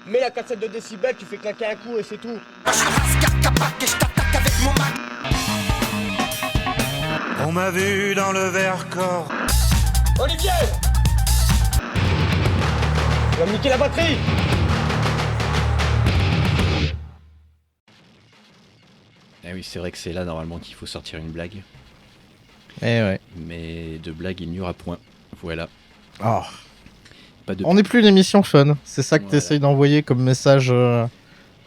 Mets la cassette de décibels, tu fais claquer un coup et c'est tout. On m'a vu dans le Vercors. Olivier! Tu vas me niquer la batterie! Ah oui, c'est vrai que c'est là normalement qu'il faut sortir une blague. Eh ouais. Mais de blague, il n'y aura point. Voilà. Oh. Pas de, On n'est plus une émission fun. C'est ça que Voilà. t'essayes d'envoyer comme message. pas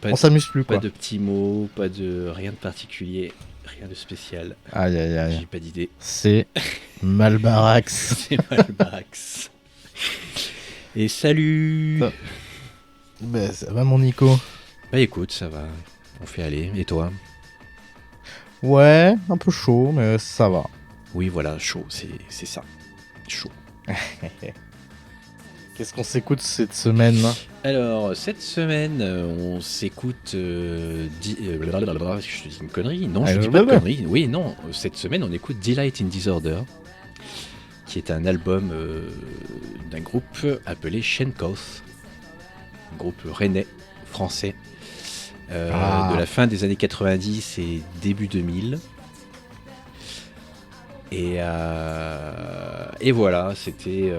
On de- s'amuse plus, pas quoi. de petits mots, pas de rien de particulier, rien de spécial. Aïe, aïe, aïe. J'ai pas d'idée. C'est Malbarax. C'est Malbarax. Et salut. Ça. Ben, ça va, mon Nico? Bah écoute, ça va. On fait aller. Et toi? Ouais, un peu chaud, mais ça va. Oui, voilà, chaud, c'est ça. Chaud. Qu'est-ce qu'on s'écoute cette semaine? Alors, cette semaine, on s'écoute. Blablabla, je te dis une connerie. Non, je dis pas de connerie. Oui, non. Cette semaine, on écoute Delight in Disorder, qui est un album d'un groupe appelé Shenkoth, un groupe rennais, français, de la fin des années 90 et début 2000. Et voilà, c'était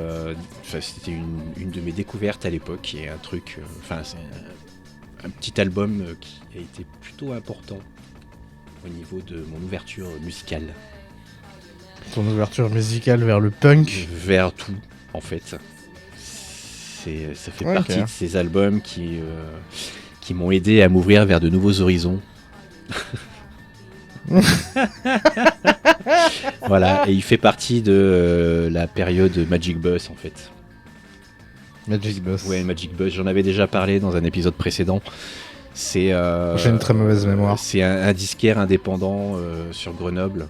une de mes découvertes à l'époque et un truc, c'est un petit album qui a été plutôt important au niveau de mon ouverture musicale. Ton ouverture musicale vers le punk? Vers tout, en fait. Ça fait partie de ces albums qui m'ont aidé à m'ouvrir vers de nouveaux horizons. Voilà, et il fait partie de la période Magic Bus en fait. Magic Bus. Ouais, Magic Bus, j'en avais déjà parlé dans un épisode précédent. C'est J'ai une très mauvaise mémoire. C'est un disquaire indépendant sur Grenoble,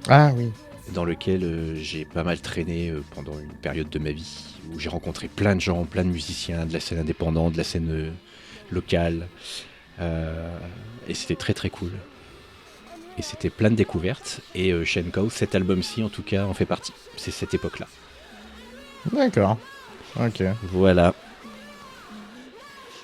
Ah oui. dans lequel j'ai pas mal traîné pendant une période de ma vie, où j'ai rencontré plein de gens, plein de musiciens, de la scène indépendante, de la scène locale. Et c'était très très cool. Et c'était plein de découvertes. Et Shenkoth, cet album-ci en tout cas, en fait partie. C'est cette époque-là. D'accord. Ok. Voilà.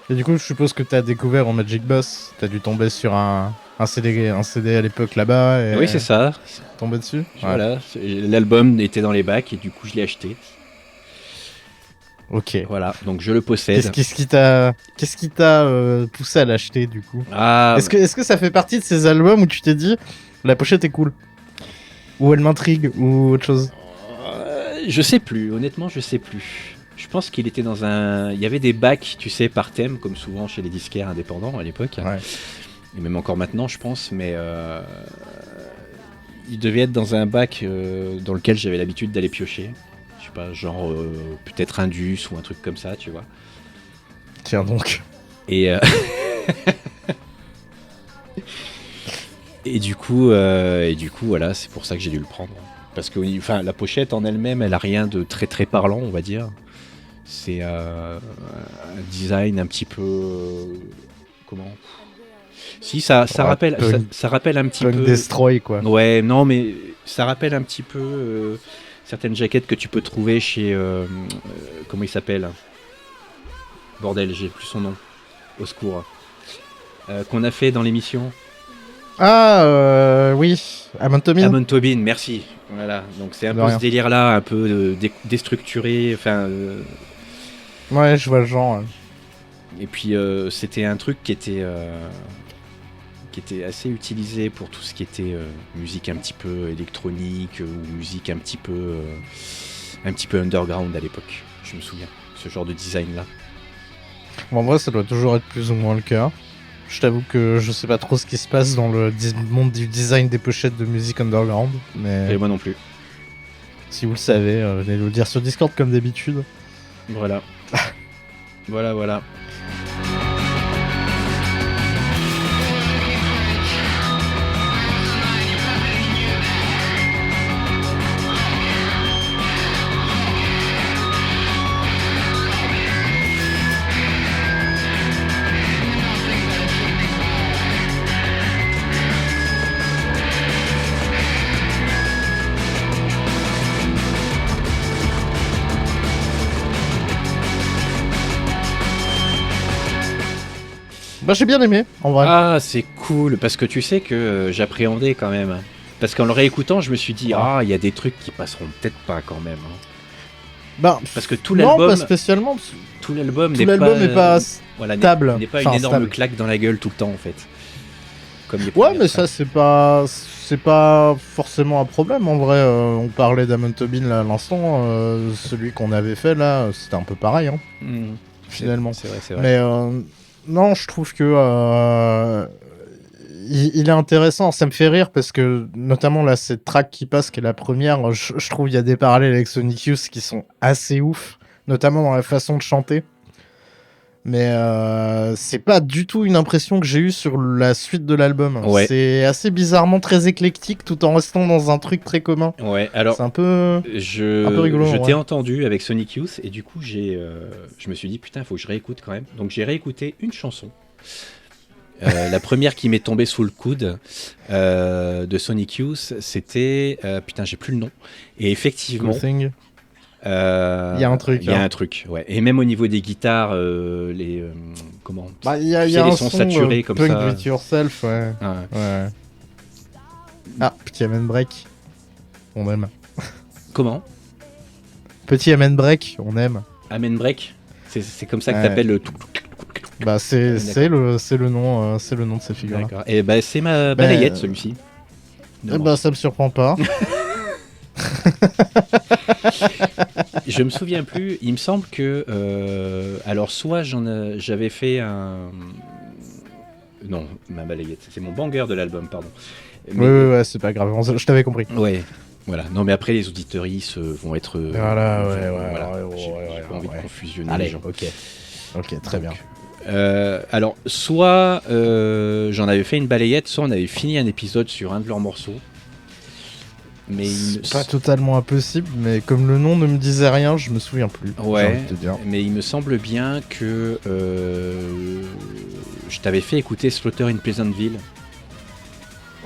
Et du coup, je suppose que t'as découvert en Magic Bus. T'as dû tomber sur un CD à l'époque là-bas. Et Oui, c'est ça. tomber dessus. Voilà. L'album était dans les bacs et du coup, je l'ai acheté. Ok. Voilà. Donc, je le possède. Qu'est-ce qui t'a poussé à l'acheter du coup? Ah, Est-ce que ça fait partie de ces albums où tu t'es dit la pochette est cool? Ou elle m'intrigue ou autre chose? je sais plus. Honnêtement, je sais plus. Je pense qu'il était dans un... Il y avait des bacs, tu sais, par thème, comme souvent chez les disquaires indépendants à l'époque. Ouais. Et même encore maintenant, je pense. Mais il devait être dans un bac dans lequel j'avais l'habitude d'aller piocher. Je sais pas, genre peut-être Indus ou un truc comme ça, tu vois. Tiens donc. Et et du coup, voilà, c'est pour ça que j'ai dû le prendre. Parce que, enfin, la pochette en elle-même, elle a rien de très très parlant, on va dire. C'est un design un petit peu comment? Si ça rappelle, punk, ça rappelle un petit Punk peu. Destroy quoi. Ouais, non, mais ça rappelle un petit peu certaines jaquettes que tu peux trouver chez comment il s'appelle? Bordel, j'ai plus son nom. Au secours. Qu'on a fait dans l'émission. Ah oui, Amon Tobin. Amon Tobin, merci. Voilà, donc c'est un De peu rien. ce délire-là, un peu déstructuré. Enfin, Ouais, je vois le genre. et puis c'était un truc qui était assez utilisé pour tout ce qui était musique un petit peu électronique ou musique un petit peu underground à l'époque. Je me souviens, ce genre de design-là. Bon, en vrai, ça doit toujours être plus ou moins le cas. Je t'avoue que je sais pas trop ce qui se passe dans le monde du design des pochettes de musique underground, mais Et moi non plus. si vous le savez, venez nous le dire sur Discord comme d'habitude. Voilà. Voilà. Bah j'ai bien aimé, en vrai. Ah, c'est cool, parce que tu sais que j'appréhendais quand même. Parce qu'en le réécoutant, je me suis dit, il y a des trucs qui passeront peut-être pas quand même. Hein. Bah, Parce que tout non, l'album, pas spécialement. tout l'album Tout n'est l'album est pas voilà, stable. n'est pas Enfin, une énorme stable. claque dans la gueule tout le temps en fait. Comme les Ouais, premières mais ça c'est pas forcément un problème en vrai. On parlait d'Amon Tobin là à l'instant, celui qu'on avait fait là, c'était un peu pareil, hein, finalement. C'est vrai, c'est vrai. Mais non, je trouve que il est intéressant. Ça me fait rire parce que notamment là cette track qui passe, qui est la première, je trouve il y a des parallèles avec Sonic Youth qui sont assez ouf, notamment dans la façon de chanter. Mais c'est pas du tout une impression que j'ai eue sur la suite de l'album. Ouais. C'est assez bizarrement très éclectique tout en restant dans un truc très commun. Ouais, alors C'est un peu rigolo, je ouais. t'ai entendu avec Sonic Youth et du coup je me suis dit putain, faut que je réécoute quand même. Donc j'ai réécouté une chanson. La première qui m'est tombée sous le coude de Sonic Youth, c'était putain, j'ai plus le nom. Et effectivement, Cool Thing. il y a un truc, Il y a hein. un truc, ouais. Et même au niveau des guitares, les comment Bah, il y a tu sais, un les son sons saturés comme Punk ça. With Yourself, ouais. Ouais. Ouais. Ah, petit Amen Break. On aime. Comment Petit Amen Break, on aime. Amen Break. C'est comme ça que Ouais. t'appelles le tout. Bah c'est D'accord. le nom de ces figures. D'accord. Et bah c'est ma balayette celui-ci. Eh bah ça me surprend pas. Je me souviens plus. Il me semble que alors soit j'avais fait un non, ma balayette, c'est mon banger de l'album, pardon. Mais- Ouais, c'est pas grave, je t'avais compris. Ouais. Voilà. Non, mais après les auditeuristes vont être. Voilà, vont- ouais, voilà. ouais, J'ai ouais, pas envie ouais. de confusionner les Allez, gens. ok, très bien. Alors, soit j'en avais fait une balayette, soit on avait fini un épisode sur un de leurs morceaux. Mais il me... C'est pas totalement impossible, mais comme le nom ne me disait rien, je me souviens plus. J'ai Ouais, envie de te dire. mais il me semble bien que je t'avais fait écouter Slaughter in Pleasantville.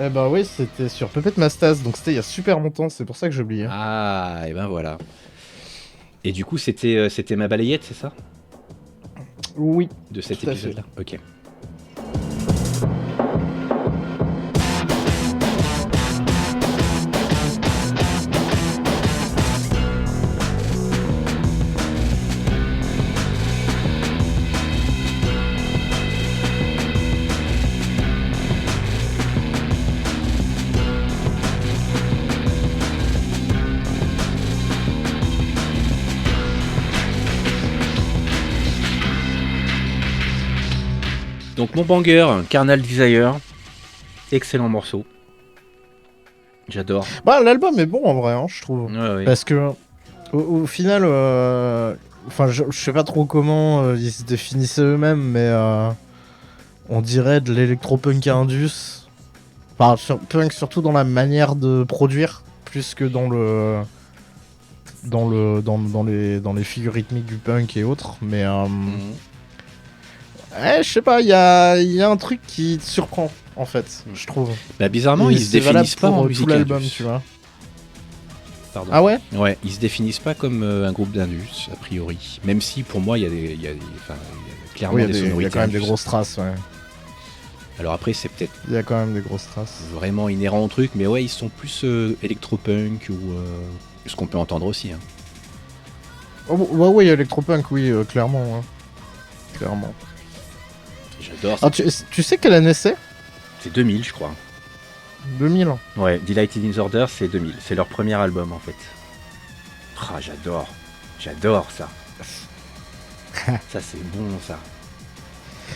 Eh bah oui, c'était sur Puppet Mastaz, donc c'était il y a super longtemps, c'est pour ça que j'ai oublié. Ah, et ben voilà. Et du coup, c'était ma balayette, c'est ça? Oui. De cet Tout à épisode-là. Ok. Donc mon banger, Carnal Desire, excellent morceau. J'adore. Bah l'album est bon en vrai, hein, je trouve. Ouais, ouais. Parce que au final, enfin je sais pas trop comment ils se définissaient eux-mêmes, mais on dirait de l'électropunk indus. Enfin punk surtout dans la manière de produire, plus que dans les figures rythmiques du punk et autres. Mais Mhm. je sais pas, il y a un truc qui te surprend en fait, je trouve. Bah bizarrement, Et ils se c'est valable définissent pas pour en tout musique l'album, indus. tu vois. Pardon. Ah ouais? Ouais, ils se définissent pas comme un groupe d'indus, a priori. Même si pour moi, il y a clairement Oui, des il y a sonorités quand même des indus. grosses traces, ouais. Alors après, c'est peut-être Il y a quand même des grosses traces. vraiment inhérent au truc, mais ouais, ils sont plus électropunk ou ce qu'on peut entendre aussi. Hein. Oh, ouais, oui, Electropunk, oui, clairement. Hein. Clairement. J'adore ça. Ah, tu sais quelle année c'est? C'est 2000, je crois. 2000. Ouais, Delighted in Disorder, c'est 2000. C'est leur premier album, en fait. Ah, j'adore. J'adore ça. Ça, c'est bon, ça.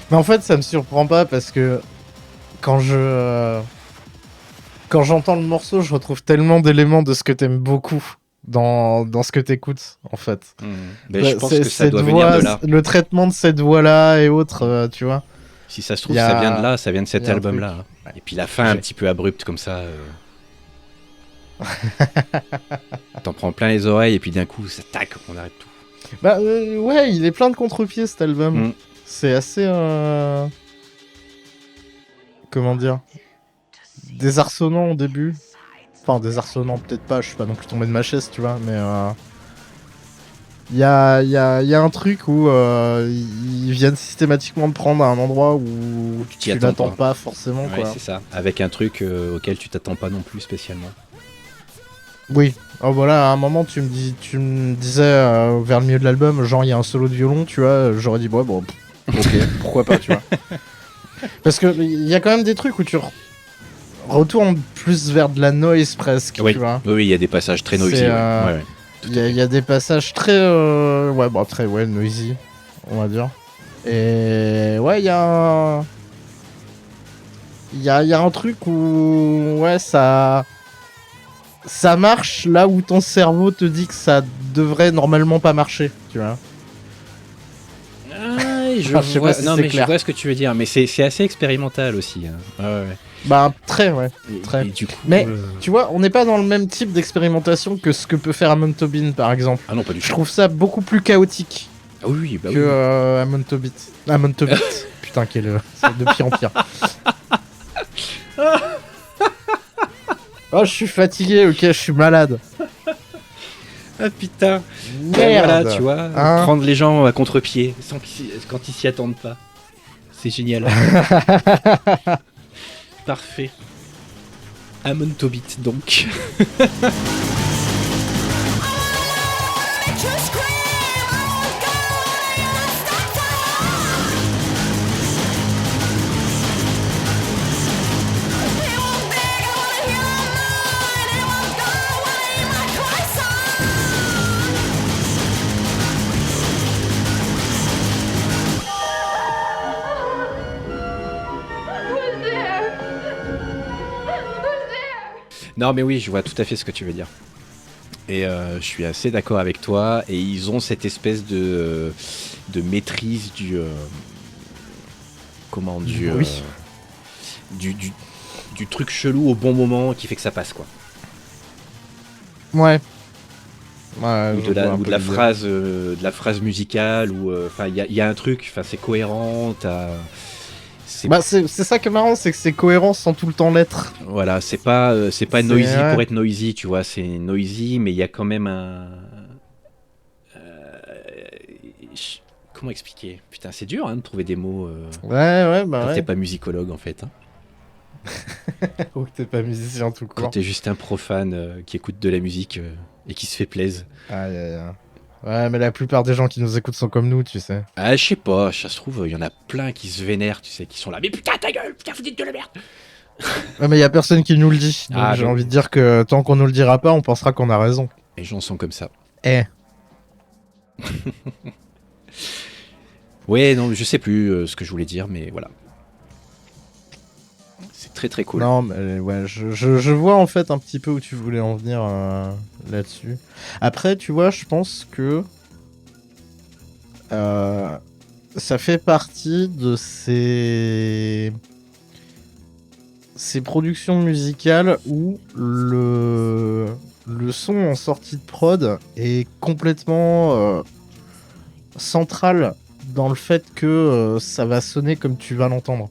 Mais en fait, ça me surprend pas parce que quand j'entends le morceau, je retrouve tellement d'éléments de ce que t'aimes beaucoup dans ce que t'écoutes, en fait. Mais Bah, je pense c'est- que ça cette doit voix, venir de là. le traitement de cette voix-là et autres, tu vois. Si ça se trouve, y a- ça vient de là, ça vient de y cet a un album-là. truc. Hein. Et puis la fin un petit peu abrupte comme ça. T'en prends plein les oreilles et puis d'un coup, ça tac, on arrête tout. Bah ouais, il est plein de contre-pieds cet album. Mm. C'est assez... Comment dire? Désarçonnant au début. Enfin, désarçonnant peut-être pas, je suis pas non plus tombé de ma chaise, tu vois, mais... Il y a un truc où ils viennent systématiquement te prendre à un endroit où Tu t'y tu attends l'attends pas. pas forcément. Ouais, Quoi. c'est ça. Avec un truc auquel tu t'attends pas non plus spécialement. Oui. Oh voilà, à un moment tu me disais vers le milieu de l'album, genre il y a un solo de violon, tu vois, j'aurais dit bon, ok, pourquoi pas, tu vois. Parce que il y a quand même des trucs où tu retournes plus vers de la noise presque, Oui, tu vois. oui, il y a des passages très noisy. C'est, Ouais. Ouais. Il y a des passages très très noisy, on va dire. Et ouais, il y a un truc où ouais, ça marche là où ton cerveau te dit que ça devrait normalement pas marcher, tu vois. Ah, Je sais pas vois... si non, c'est mais clair. je vois ce que tu veux dire, mais c'est assez expérimental aussi. Hein. Ouais. Bah très ouais. Et, Très. et du coup, Mais tu vois, on n'est pas dans le même type d'expérimentation que ce que peut faire Amon Tobin par exemple. ah non, pas du Je tout. trouve ça beaucoup plus chaotique Ah oui, bah que oui. Amon Tobit. Amon Tobit. Putain, c'est de pire en pire. Oh, je suis fatigué, ok, je suis malade. Ah putain. Merde. Voilà, tu vois, Hein prendre les gens à contre-pied quand ils s'y attendent pas. C'est génial. Parfait. Amon Tobit donc. Non mais oui, je vois tout à fait ce que tu veux dire. Et je suis assez d'accord avec toi. Et ils ont cette espèce de maîtrise du... comment du, Oui. du truc chelou au bon moment qui fait que ça passe quoi. Ouais. Ouais, Ou je vois un de peu la l'idée. phrase musicale ou enfin il y a un truc, enfin c'est cohérent, c'est Bah c'est ça qui est marrant, c'est que c'est cohérent sans tout le temps l'être. voilà, c'est pas noisy ouais. pour être noisy, tu vois, c'est noisy mais il y a quand même un comment expliquer? Putain, c'est dur hein, de trouver des mots Ouais, bah quand t'es ouais. pas musicologue en fait. Hein. Ou que t'es pas musicien tout Quand court. t'es juste un profane qui écoute de la musique et qui se fait plaisir. Aïe aïe aïe. Ouais, mais la plupart des gens qui nous écoutent sont comme nous, tu sais. Ah, je sais pas, ça se trouve, il y en a plein qui se vénèrent, tu sais, qui sont là. Mais putain, ta gueule, putain, vous dites de la merde! Ouais, mais y a personne qui nous le dit. Donc Ah, j'ai donc- envie de dire que tant qu'on nous le dira pas, on pensera qu'on a raison. Les gens sont comme ça. Eh. Ouais, non, je sais plus ce que je voulais dire, mais voilà. C'est très très cool. Non, mais ouais, je vois en fait un petit peu où tu voulais en venir là-dessus. Après, tu vois, je pense que ça fait partie de ces productions musicales où le son en sortie de prod est complètement central dans le fait que ça va sonner comme tu vas l'entendre.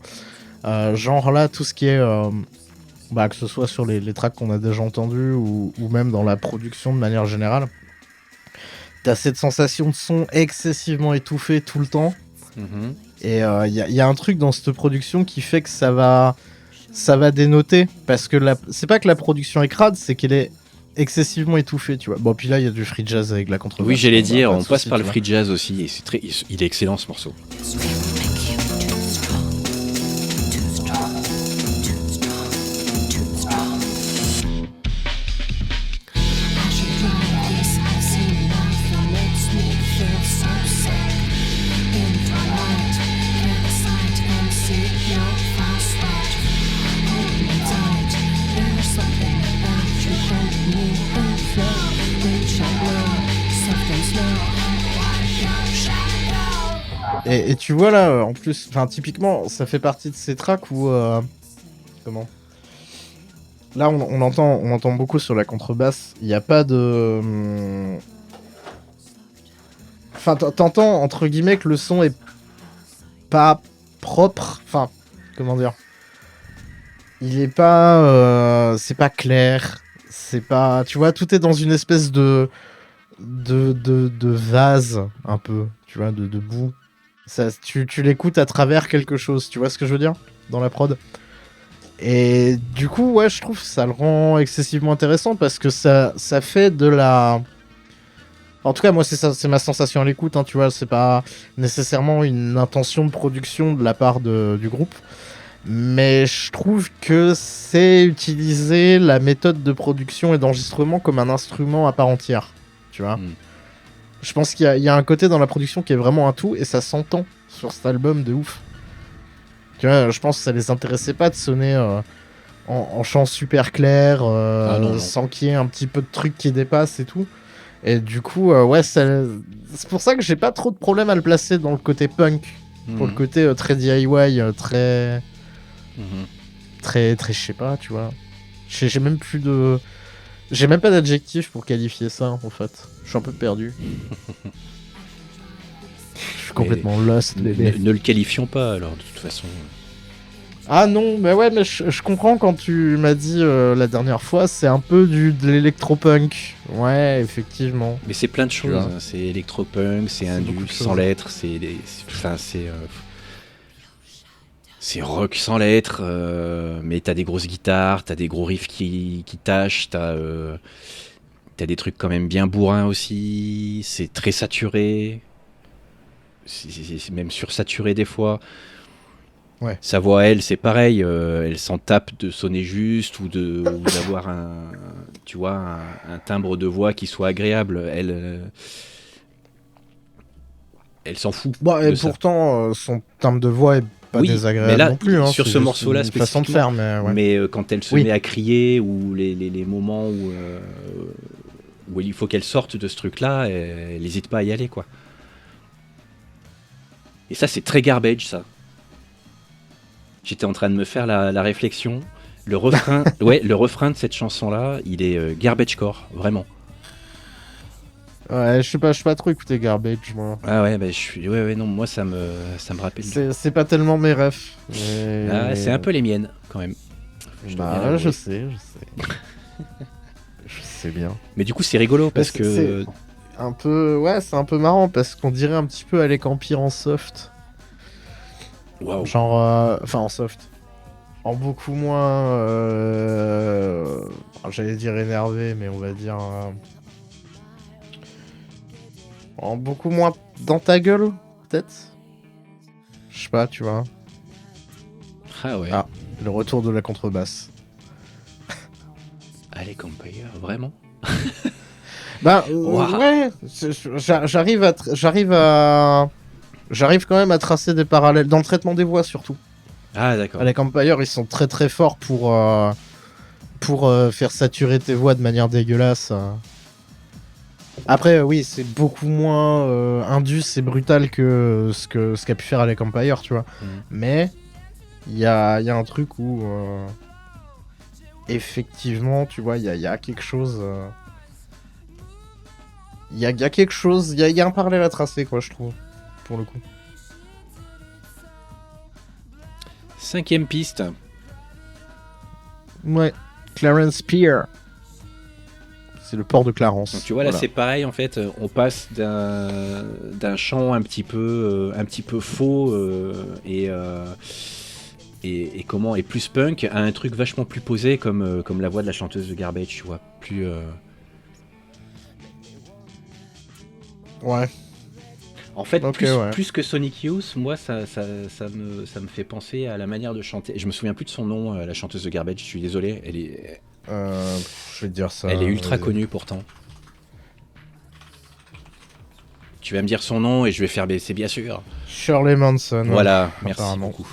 Genre là, tout ce qui est que ce soit sur les tracks qu'on a déjà entendus ou même dans la production de manière générale, t'as cette sensation de son excessivement étouffé tout le temps. Mhm. Et y a un truc dans cette production qui fait que ça va dénoter. Parce que c'est pas que la production est crade, c'est qu'elle est excessivement étouffée, tu vois. Bon, puis là, il y a du free jazz avec la contrebasse. Oui, j'allais donc, dire, pas de on passe souci, par tu le vois. free jazz aussi, et il est excellent ce morceau. Et tu vois là, en plus, enfin typiquement, ça fait partie de ces tracks où comment là on entend beaucoup sur la contrebasse. Il n'y a pas de, enfin t'entends entre guillemets que le son est pas propre. Enfin comment dire, il est pas, c'est pas clair. C'est pas, tu vois, tout est dans une espèce de de vase, un peu, tu vois, de boue. Ça, tu l'écoutes à travers quelque chose, tu vois ce que je veux dire? Dans la prod. Et du coup, ouais, je trouve que ça le rend excessivement intéressant parce que ça fait de la... En tout cas, moi, c'est ça, c'est ma sensation à l'écoute, hein, tu vois, c'est pas nécessairement une intention de production de la part du groupe, mais je trouve que c'est utiliser la méthode de production et d'enregistrement comme un instrument à part entière, tu vois. Je pense qu'il y a un côté dans la production qui est vraiment un tout, et ça s'entend sur cet album de ouf. Tu vois, je pense que ça les intéressait pas de sonner en chant super clair, non. sans qu'il y ait un petit peu de trucs qui dépassent et tout. Et du coup, ouais, c'est pour ça que j'ai pas trop de problème à le placer dans le côté punk. Pour le côté très DIY, très, je sais pas, tu vois. J'ai même plus de... J'ai même pas d'adjectif pour qualifier ça, en fait. Je suis un peu perdu. Je suis complètement lost, bébé. Ne le qualifions pas, alors, de toute façon. Ah non, mais ouais, mais je comprends quand tu m'as dit la dernière fois, c'est un peu de l'électropunk. Ouais, effectivement. Mais c'est plein de choses, hein. C'est électropunk, c'est indus sans lettres, c'est rock sans lettres, mais t'as des grosses guitares, t'as des gros riffs qui tâchent, t'as des trucs quand même bien bourrins aussi, c'est très saturé, c'est même sursaturé des fois. Ouais. Sa voix, elle, c'est pareil, elle s'en tape de sonner juste ou d'avoir un timbre de voix qui soit agréable. Elle s'en fout. Bon, et de ça. pourtant, son timbre de voix est pas Oui, désagréable mais là, non plus. Hein, sur c'est ce juste morceau-là une façon de spécifiquement, faire, mais ouais. mais quand elle se met à crier ou les moments où il faut qu'elle sorte de ce truc-là, elle n'hésite pas à y aller, quoi. Et ça, c'est très garbage, ça. J'étais en train de me faire la réflexion. Le refrain, le refrain de cette chanson-là, il est garbagecore, vraiment. Ouais, je sais pas trop écouter Garbage, moi. Ah ouais, bah, non, moi ça me rappelle. C'est pas tellement mes refs. Mais... Ah, c'est un peu les miennes, quand même. Bah, je sais. Je sais bien. Mais du coup, c'est rigolo parce que. C'est un peu... Ouais, c'est un peu marrant parce qu'on dirait un petit peu Alec Empire en soft. Waouh. Genre, enfin en soft. En beaucoup moins... J'allais dire énervé, mais on va dire... En beaucoup moins dans ta gueule, peut-être. Je sais pas, tu vois. Ah ouais. Ah, le retour de la contrebasse. Allez, Empire, vraiment. Bah, Wow. ouais, j'arrive quand même à tracer des parallèles dans le traitement des voix surtout. Ah d'accord. Alec Empire, ils sont très très forts pour faire saturer tes voix de manière dégueulasse. Après, oui, c'est beaucoup moins indus et brutal que ce qu'a pu faire Alec Empire, tu vois. Mais il y a un truc où effectivement, tu vois, il y a quelque chose. Il y a quelque chose, il y a un parallèle à tracer, quoi, je trouve, pour le coup. 5ème piste. Ouais, Clarence Pier. C'est le port de Clarence. Donc, tu vois, là, c'est pareil, en fait. On passe d'un chant un petit peu faux et plus punk à un truc vachement plus posé comme la voix de la chanteuse de Garbage, tu vois. Plus. Ouais. En fait, Okay, plus que Sonic Youth, moi, ça me fait penser à la manière de chanter. Je me souviens plus de son nom, la chanteuse de Garbage, je suis désolé. Elle est... je vais te dire ça. Elle est ultra connue, pourtant. Tu vas me dire son nom et je vais faire baisser, bien sûr. Shirley Manson. Voilà, merci apparemment. beaucoup.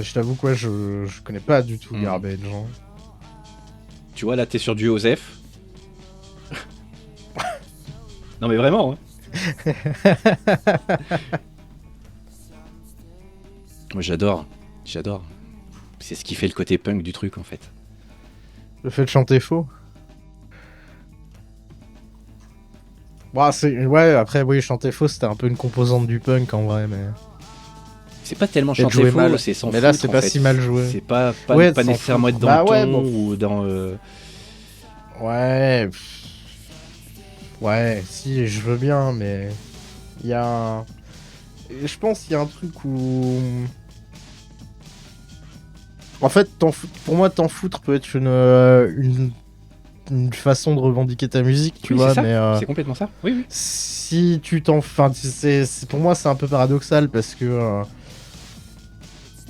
Je t'avoue quoi, je connais pas du tout Garbage. Hein. Tu vois, là, t'es sur du Osef. Non, mais vraiment, hein. Moi, j'adore. C'est ce qui fait le côté punk du truc, en fait. Le fait de chanter faux. Bon, ouais, après, oui, chanter faux, c'était un peu une composante du punk en vrai, mais. C'est pas tellement Et de chanter jouer faux, mal. c'est sans Mais là, foutre, c'est en pas fait. si mal joué. C'est pas Ouais, pas sans nécessairement foutre. être dans Bah le ton ouais, bon. ou dans. Ouais. Ouais, si, je veux bien, mais. Il y a un. Je pense qu'il y a un truc où. En fait, pour moi, t'en foutre peut être une façon de revendiquer ta musique, tu Oui, vois, c'est ça. mais. C'est complètement ça. Oui, oui. Si tu t'en. Enfin, pour moi, c'est un peu paradoxal parce que.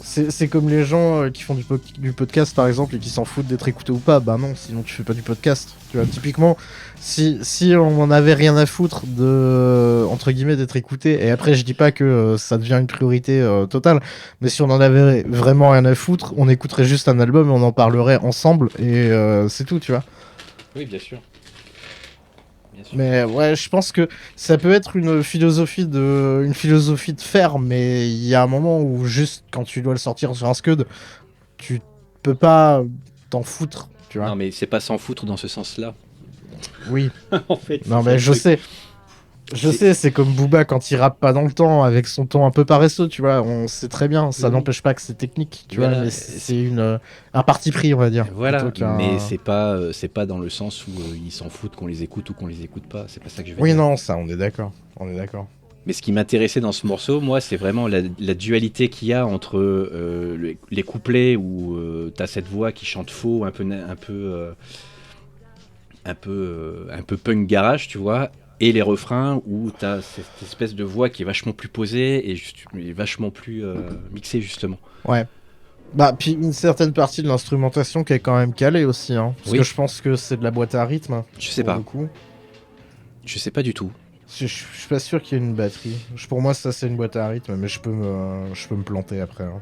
C'est comme les gens qui font du podcast par exemple et qui s'en foutent d'être écoutés ou pas. Bah non, sinon tu fais pas du podcast. Tu vois, typiquement, si on en avait rien à foutre de entre guillemets d'être écouté, et après je dis pas que ça devient une priorité totale, mais si on en avait vraiment rien à foutre, on écouterait juste un album et on en parlerait ensemble et c'est tout, tu vois. Oui, bien sûr. Mais ouais, je pense que ça peut être une philosophie de faire, mais il y a un moment où juste quand tu dois le sortir sur un scud, tu peux pas t'en foutre, tu vois. Non, mais c'est pas s'en foutre dans ce sens-là. Oui. En fait. Non, c'est mais ça, le truc. je sais, c'est comme Booba quand il rappe pas dans le temps, avec son ton un peu paresseux, tu vois. On sait très bien, ça Oui. n'empêche pas que c'est technique, tu Voilà, vois, mais c'est un parti pris, on va dire. Voilà, plutôt qu'un- mais c'est pas dans le sens où ils s'en foutent qu'on les écoute ou qu'on les écoute pas. C'est pas ça que je veux Oui, dire. non, ça, on est d'accord. On est d'accord. Mais ce qui m'intéressait dans ce morceau, moi, c'est vraiment la dualité qu'il y a entre les couplets où t'as cette voix qui chante faux, un peu punk garage, tu vois, et les refrains où t'as cette espèce de voix qui est vachement plus posée et vachement plus mixée, justement. Ouais. Bah, puis une certaine partie de l'instrumentation qui est quand même calée aussi, hein. Parce Oui. que je pense que c'est de la boîte à rythme. Je sais pour pas. le coup. Je sais pas du tout. Je suis pas sûr qu'il y ait une batterie. Pour moi, ça c'est une boîte à rythme, mais je peux me planter après, hein.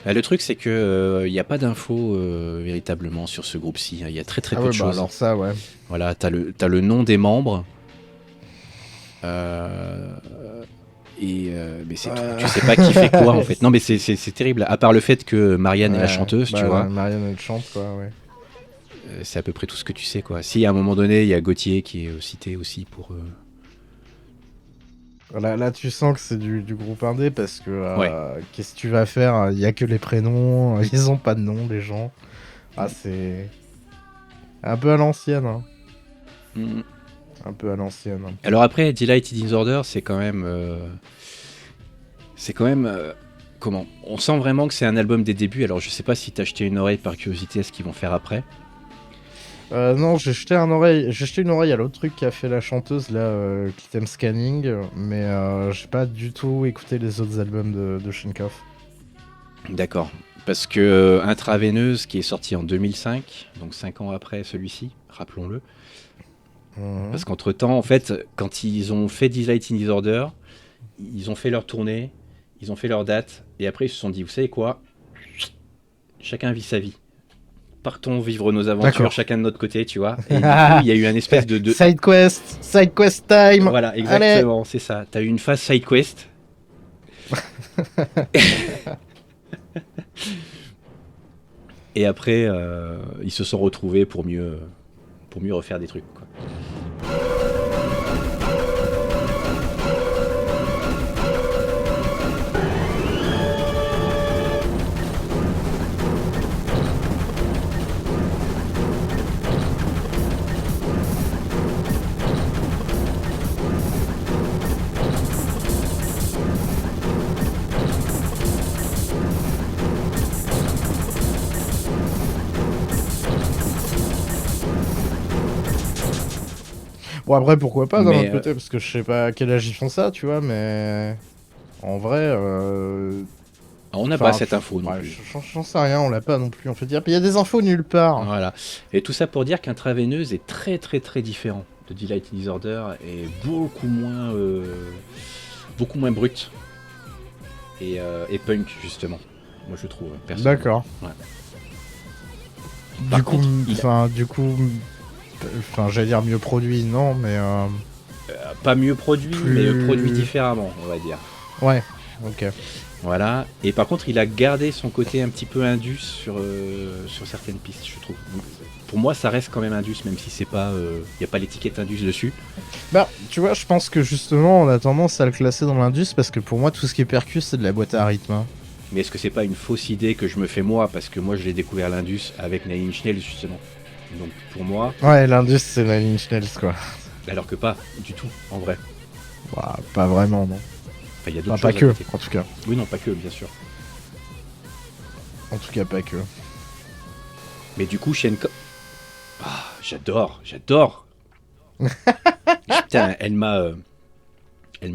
Le truc, c'est que il n'y a pas d'infos véritablement sur ce groupe-ci. Il y a très Ah peu ouais, de bah choses. alors ça, ouais. Voilà, t'as le nom des membres. Mais c'est tout. Tu sais pas qui fait quoi en fait. Non, mais c'est terrible. À part le fait que Marianne est la Ouais, chanteuse, bah, tu vois. Marianne, elle chante, quoi, ouais. C'est à peu près tout ce que tu sais, quoi. Si à un moment donné, il y a Gauthier qui est cité aussi pour. Là, tu sens que c'est du groupe indé parce que Ouais. qu'est-ce que tu vas faire? Il y a que les prénoms, ils ont pas de nom, les gens. Ah, c'est un peu à l'ancienne, hein. Mm. Un peu à l'ancienne. Alors après, Delight in Disorder, c'est quand même. Comment? On sent vraiment que c'est un album des débuts. Alors je sais pas si t'as jeté une oreille par curiosité à ce qu'ils vont faire après. Non, j'ai jeté une oreille à l'autre truc qu'a fait la chanteuse là, qui t'aime Scanning, mais j'ai pas du tout écouté les autres albums de Shinkoff. D'accord. Parce que Intraveineuse, qui est sorti en 2005, donc 5 ans après celui-ci, rappelons-le. Mhm. Parce qu'entre temps, en fait, quand ils ont fait Delight in Disorder, ils ont fait leur tournée, ils ont fait leur date, et après ils se sont dit, vous savez quoi? Chacun vit sa vie. Partons vivre nos aventures, D'accord. chacun de notre côté, tu vois. Et du coup, il y a eu un espèce de... Side quest time. Voilà, exactement, c'est ça. T'as eu une phase side quest. Et après, ils se sont retrouvés pour mieux refaire des trucs, quoi. Bon, après, pourquoi pas d'un Mais, autre côté, parce que je sais pas à quel âge ils font ça, tu vois, mais en vrai. Alors, on n'a Enfin, pas cette info non ouais, plus. j'en sais rien, on l'a pas non plus. On fait dire, il y a des infos nulle part. Voilà. Et tout ça pour dire qu'Intraveineuse est très très très différent de Delight in Disorder et beaucoup moins brut et punk justement. Moi je trouve personnellement. D'accord. Ouais. Par contre, j'allais dire mieux produit, non, mais pas mieux produit, plus- mais produit différemment, on va dire. ouais, ok. Voilà. Et par contre, il a gardé son côté un petit peu indus sur certaines pistes, je trouve. Donc, pour moi, ça reste quand même indus, même si c'est pas, y a pas l'étiquette indus dessus. Bah, tu vois, je pense que justement, on a tendance à le classer dans l'indus parce que pour moi, tout ce qui est percus, c'est de la boîte à rythme. Hein. Mais est-ce que c'est pas une fausse idée que je me fais moi, parce que moi, je l'ai découvert l'indus avec Nine Inch Nails justement. Donc pour moi, Ouais, l'indus, c'est Nine Inch Nails, quoi. alors que pas du tout, en vrai. Bah, pas vraiment, non. Enfin, il y a Enfin, d'autres pas choses à que, côté. en tout cas. Oui, non, pas que, bien sûr. En tout cas, pas que. Mais du coup, Shenko... Ah, j'adore. Putain, elle m'a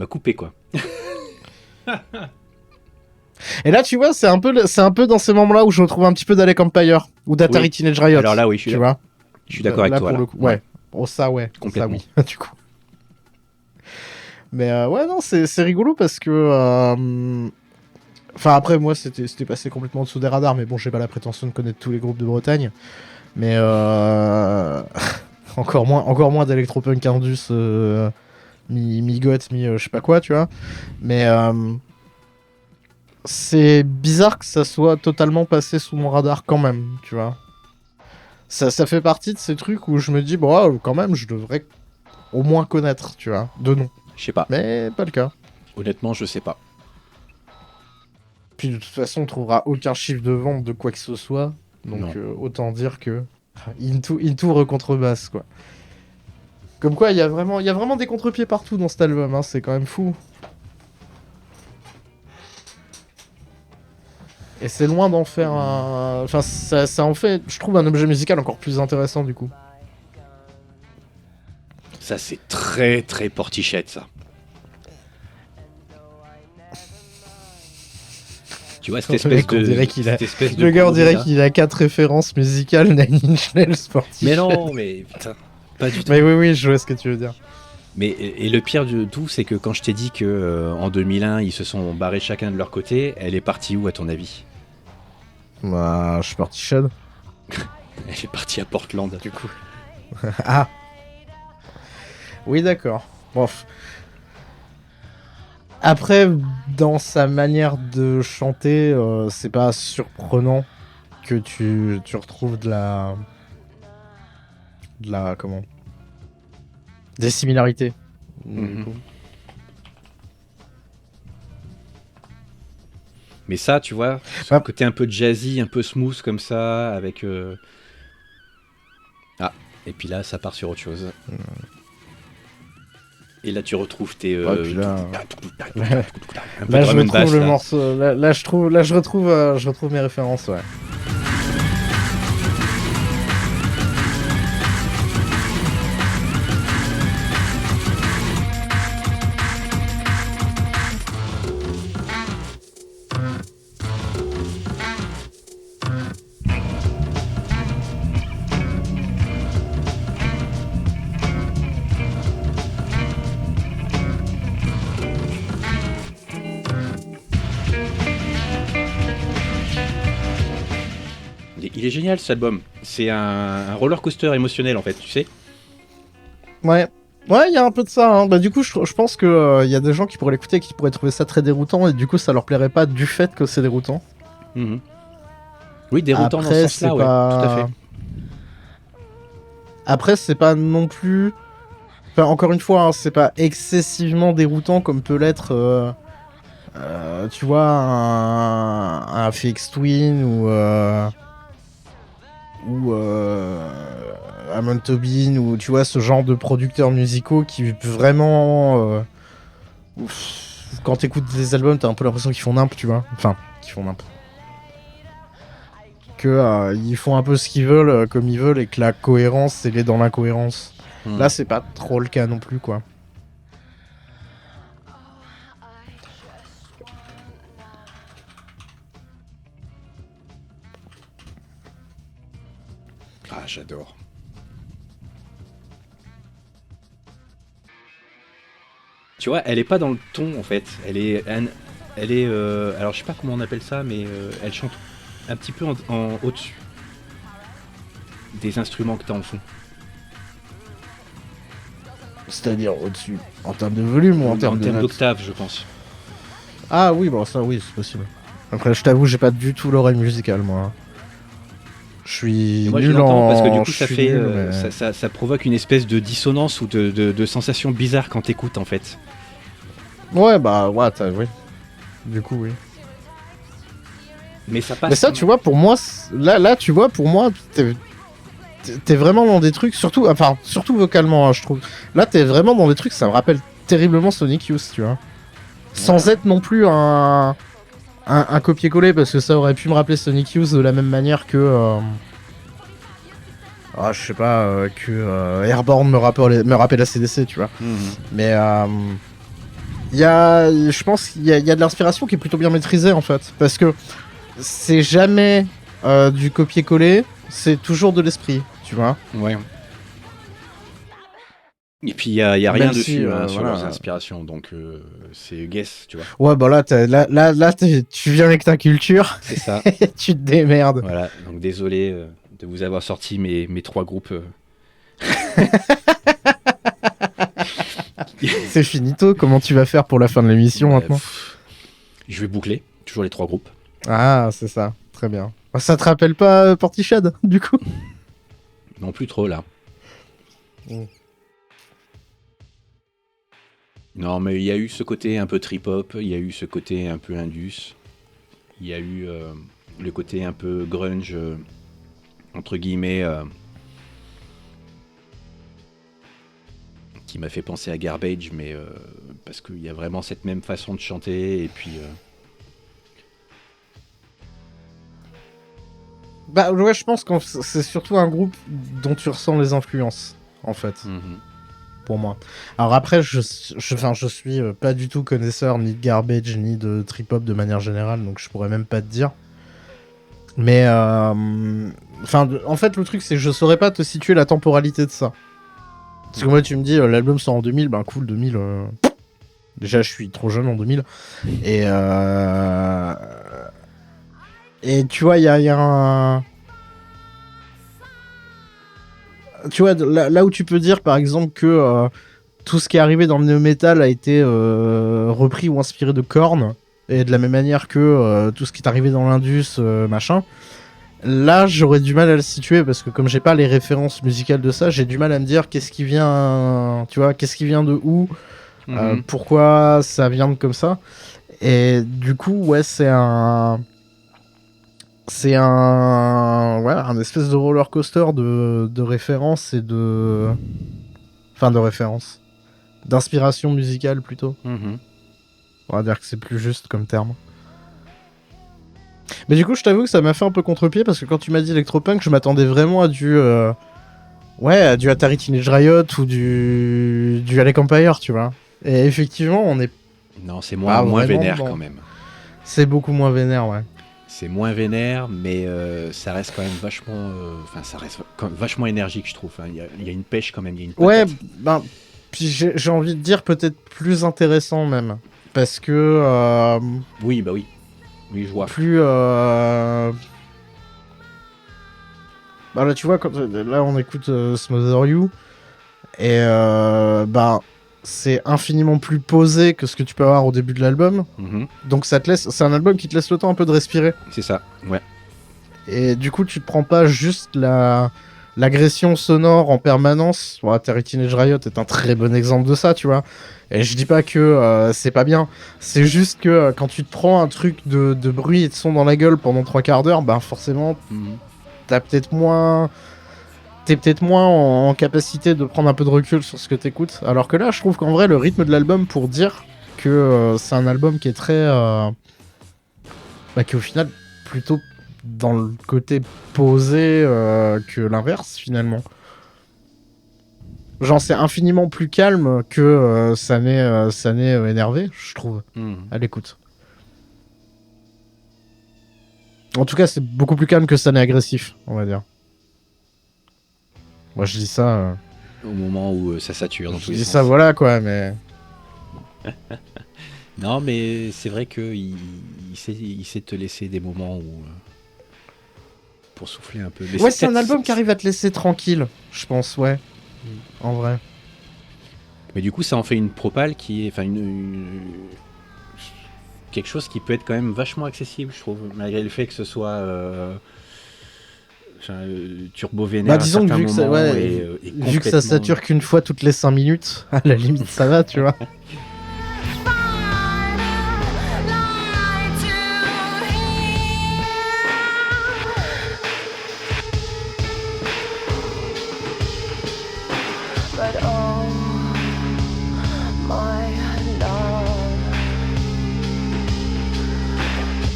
coupé, quoi. Et là, tu vois, c'est un peu dans ces moments-là où je retrouve un petit peu d'Alec Empire ou d'Atari Oui. Teenage Riot. Alors là, oui, tu vois. Je suis d'accord avec Là, toi. pour là. le coup, ouais. Oh, ça, ouais. Complètement. Ça, oui, du coup. Mais ouais, non, c'est rigolo parce que. Enfin, après, moi, c'était passé complètement en dessous des radars, mais bon, j'ai pas la prétention de connaître tous les groupes de Bretagne. Mais encore moins d'Electropunk Indus, mi-goth, je sais pas quoi, tu vois. Mais c'est bizarre que ça soit totalement passé sous mon radar quand même, tu vois. Ça fait partie de ces trucs où je me dis, bon, quand même, je devrais au moins connaître, tu vois, de nom. Je sais pas. Mais pas le cas. Honnêtement, je sais pas. Puis de toute façon, on trouvera aucun chiffre de vente de quoi que ce soit. Non. Donc autant dire que Into recontrebasse, quoi. Comme quoi, il y a vraiment des contre-pieds partout dans cet album, hein, c'est quand même fou. Et c'est loin d'en faire un... Enfin, ça en fait, je trouve, un objet musical encore plus intéressant, du coup. Ça, c'est très, très portichette, ça. Tu vois, cette Le espèce mec, on de... dirait qu'il a- cette espèce de Le gars, on courbe, dirait là. qu'il a 4 références musicales, Nine Inch Nails sportif. Mais non, mais putain, pas du tout. Mais oui, je vois ce que tu veux dire. Mais et le pire de tout, c'est que quand je t'ai dit que en 2001, ils se sont barrés chacun de leur côté, elle est partie où, à ton avis? Bah, je suis parti Shad. Elle est partie à Portland, du coup. Ah. Oui, d'accord. Bref. Après, dans sa manière de chanter, c'est pas surprenant que tu retrouves de la... Comment? Des similarités. Mhm. Mais ça, tu vois, ce Ah. côté un peu jazzy, un peu smooth comme ça, avec... Ah, et puis là, ça part sur autre chose. Et là, tu retrouves tes... Ouais, puis là- un peu Là, je drum and retrouve bass, le là. morceau. Là, je retrouve mes références, ouais. Il est génial, cet album. C'est un roller coaster émotionnel, en fait, tu sais. Ouais. Ouais, il y a un peu de ça. Hein. Bah, du coup, je pense que y a des gens qui pourraient l'écouter et qui pourraient trouver ça très déroutant, et du coup, ça leur plairait pas du fait que c'est déroutant. Mhm. Oui, déroutant dans Après, ce sens-là, c'est ouais, pas... tout à fait. Après, c'est pas non plus... Enfin, encore une fois, hein, c'est pas excessivement déroutant comme peut l'être, tu vois, un FX Twin ou Amon Tobin, ou tu vois, ce genre de producteurs musicaux qui vraiment... quand t'écoutes des albums, t'as un peu l'impression qu'ils font nimp, tu vois. Enfin, qu'ils font nimp. Que ils font un peu ce qu'ils veulent, comme ils veulent, et que la cohérence, elle est dans l'incohérence. Mhm. Là, c'est pas trop le cas non plus, quoi. Ah, j'adore. Tu vois, elle est pas dans le ton, en fait. Elle est... alors, je sais pas comment on appelle ça, mais elle chante un petit peu en au-dessus. des instruments que t'as en fond. C'est-à-dire au-dessus, en termes de volume ou en termes de notes? d'octave, je pense. Ah oui, bon ça oui, c'est possible. Après, je t'avoue, j'ai pas du tout l'oreille musicale, moi. Je suis Et moi, je nul l'entends en... parce que du coup, je ça suis fait, nul, mais- ça provoque une espèce de dissonance ou de sensation bizarre quand t'écoutes en fait. Ouais, bah, ouais, oui. Du coup, oui. Mais ça passe. Mais ça, tu vois, pour moi, là, tu vois, pour moi, t'es vraiment dans des trucs, surtout vocalement, hein, je trouve. Là, t'es vraiment dans des trucs, ça me rappelle terriblement Sonic Youth, tu vois. Sans être non plus un copier-coller, parce que ça aurait pu me rappeler Sonic Youth de la même manière que... je sais pas, que Airborne me rappelle la CDC, tu vois. Mhm. Mais je pense qu'il y a de l'inspiration qui est plutôt bien maîtrisée, en fait. Parce que c'est jamais du copier-coller, c'est toujours de l'esprit, tu vois. Ouais. Et puis il y a rien Même dessus si, sur voilà. leurs inspirations, donc c'est guess, tu vois. Ouais, bah là, tu viens avec ta culture, C'est ça. et tu te démerdes. Voilà. Donc désolé de vous avoir sorti mes 3 groupes. C'est finito, comment tu vas faire pour la fin de l'émission maintenant? Je vais boucler toujours les 3 groupes. Ah, c'est ça, très bien. Ça te rappelle pas Portiched, du coup? Non plus trop là. Mm. Non, mais il y a eu ce côté un peu trip-hop, il y a eu ce côté un peu indus, il y a eu le côté un peu grunge, entre guillemets, qui m'a fait penser à Garbage, mais parce qu'il y a vraiment cette même façon de chanter, et puis... Bah ouais, je pense que c'est surtout un groupe dont tu ressens les influences, en fait. mhm. Pour moi. Alors après, je suis pas du tout connaisseur ni de Garbage ni de trip-hop de manière générale, donc je pourrais même pas te dire. Mais en fait, le truc, c'est que je saurais pas te situer la temporalité de ça. Parce que moi, tu me dis, l'album sort en 2000, ben cool, 2000... Déjà, je suis trop jeune en 2000. Et tu vois, il y a un... Tu vois, là où tu peux dire, par exemple, que tout ce qui est arrivé dans le néo-metal a été repris ou inspiré de Korn, et de la même manière que tout ce qui est arrivé dans l'Indus, machin, là, j'aurais du mal à le situer, parce que comme j'ai pas les références musicales de ça, j'ai du mal à me dire qu'est-ce qui vient, tu vois, qu'est-ce qui vient de où, Mhm. pourquoi ça vient de comme ça. Et du coup, ouais, c'est un espèce de roller coaster de références et de... Enfin, de références. D'inspiration musicale, plutôt. Mhm. On va dire que c'est plus juste comme terme. Mais du coup, je t'avoue que ça m'a fait un peu contre-pied, parce que quand tu m'as dit Electropunk, je m'attendais vraiment à du... à du Atari Teenage Riot ou du Alec Empire, tu vois. Et effectivement, on est... Non, c'est moins vraiment, vénère bon. quand même. C'est beaucoup moins vénère, ouais. C'est moins vénère, mais ça reste quand même vachement... ça reste quand même vachement énergique, je trouve. Il y a une pêche quand même, il y a une Ouais, patate. ben... Puis j'ai envie de dire peut-être plus intéressant, même. Parce que... Oui, bah oui. Oui, je vois. plus... Bah là, tu vois, là, on écoute Smother You, et c'est infiniment plus posé que ce que tu peux avoir au début de l'album. Mhm. Donc c'est un album qui te laisse le temps un peu de respirer. C'est ça, ouais. Et du coup, tu te prends pas juste l'agression sonore en permanence. Bon, Atari Teenage Riot est un très bon exemple de ça, tu vois. Et je dis pas que c'est pas bien. C'est juste que quand tu te prends un truc de bruit et de son dans la gueule pendant 3/4 d'heure, ben forcément, Mhm. t'es peut-être moins en capacité de prendre un peu de recul sur ce que t'écoutes. Alors que là, je trouve qu'en vrai, le rythme de l'album, pour dire que c'est un album qui est très... qui est au final plutôt dans le côté posé que l'inverse, finalement. Genre, c'est infiniment plus calme que ça n'est énervé, je trouve, Mhm. à l'écoute. En tout cas, c'est beaucoup plus calme que ça n'est agressif, on va dire. Moi, je dis ça... Au moment où ça sature dans je tous les dis sens. ça, voilà, quoi, mais... Non, mais c'est vrai qu'il sait te laisser des moments où pour souffler un peu. Mais Ouais, c'est un peut-être- album qui arrive à te laisser tranquille, je pense, ouais. En vrai. Mais du coup, ça en fait une propale qui est, enfin, quelque chose qui peut être quand même vachement accessible, je trouve, malgré le fait que ce soit turbo vénère. Bah, disons que vu que ça, ouais, et vu que ça complètement- sature qu'une fois toutes les 5 minutes, à la limite ça va, tu vois. But oh, my love,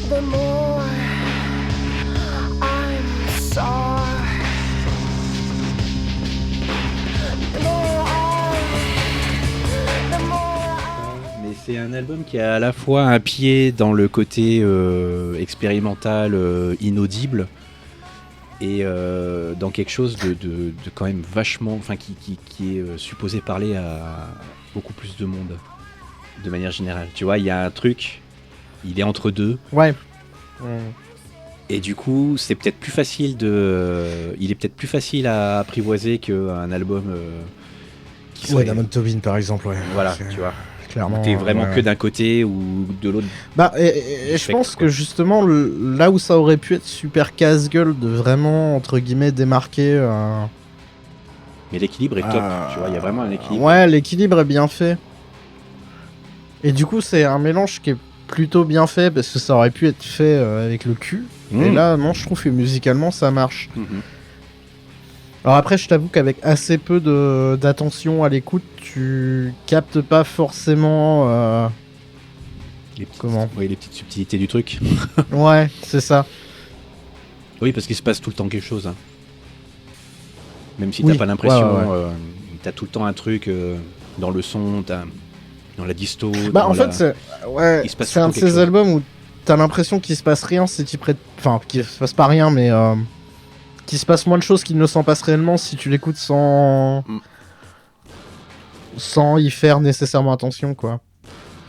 the more I'm sorry, the more Mais c'est un album qui a à la fois un pied dans le côté expérimental, inaudible, et dans quelque chose de quand même vachement, enfin qui est supposé parler à beaucoup plus de monde, de manière générale. Tu vois, il y a un truc, il est entre deux, Ouais. et du coup, c'est peut-être plus facile il est peut-être plus facile à apprivoiser qu'un album qui Ouais, serait, Damon Tobin par exemple, ouais. voilà, C'est- tu vois. Clairement. T'es vraiment ouais. que d'un côté ou de l'autre. Bah, et je spectre, pense quoi. que justement, là où ça aurait pu être super casse-gueule de vraiment, entre guillemets, démarquer. Mais l'équilibre est top, tu vois, il y a vraiment un équilibre. Ouais, l'équilibre est bien fait. Et du coup, c'est un mélange qui est plutôt bien fait parce que ça aurait pu être fait avec le cul. Et Mmh. là, non, je trouve que musicalement, ça marche. Mhm. Alors après, je t'avoue qu'avec assez peu d'attention à l'écoute, tu captes pas forcément. Les petites, Comment oui, les petites subtilités du truc. Ouais, c'est ça. Oui, parce qu'il se passe tout le temps quelque chose. Hein. Même si Oui, t'as pas l'impression, ouais, ouais. t'as tout le temps un truc dans le son, dans la disto. Bah, dans en la- fait, c'est ouais, il se passe c'est un de tout quelque ces chose. albums où t'as l'impression qu'il se passe rien si tu prêtes. Enfin, qu'il se passe pas rien, mais qu'il se passe moins de choses qu'il ne s'en passe réellement si tu l'écoutes sans. Mm. Sans y faire nécessairement attention, quoi.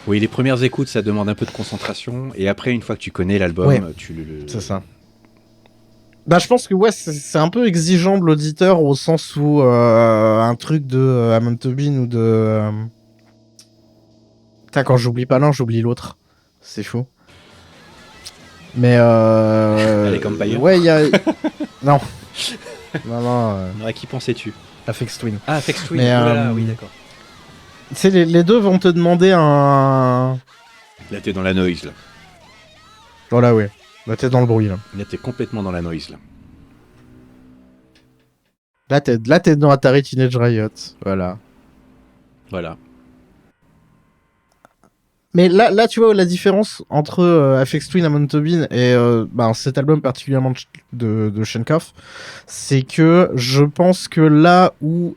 Oui, les premières écoutes, ça demande un peu de concentration. Et après, une fois que tu connais l'album, Ouais. tu C'est ça. Bah, je pense que ouais, c'est un peu exigeant de l'auditeur au sens où un truc de Amon Tobin ou de. Putain, quand j'oublie pas l'un, j'oublie l'autre. C'est fou. Mais Allez, Campfire. ouais, il y a. Non. Non. À qui pensais-tu? Afex Twin. Ah, Afex Twin. Mais, Oh là là, euh, oui, d'accord. Tu sais, les deux vont te demander un. Là, t'es dans la noise, là. Voilà, ouais. Là, t'es dans le bruit, là. Là, t'es complètement dans la noise, là. Là, t'es dans Atari Teenage Riot. Voilà. Voilà. Mais là, tu vois la différence entre Aphex Twin, Amon Tobin et cet album particulièrement de Shenkoff, c'est que je pense que là où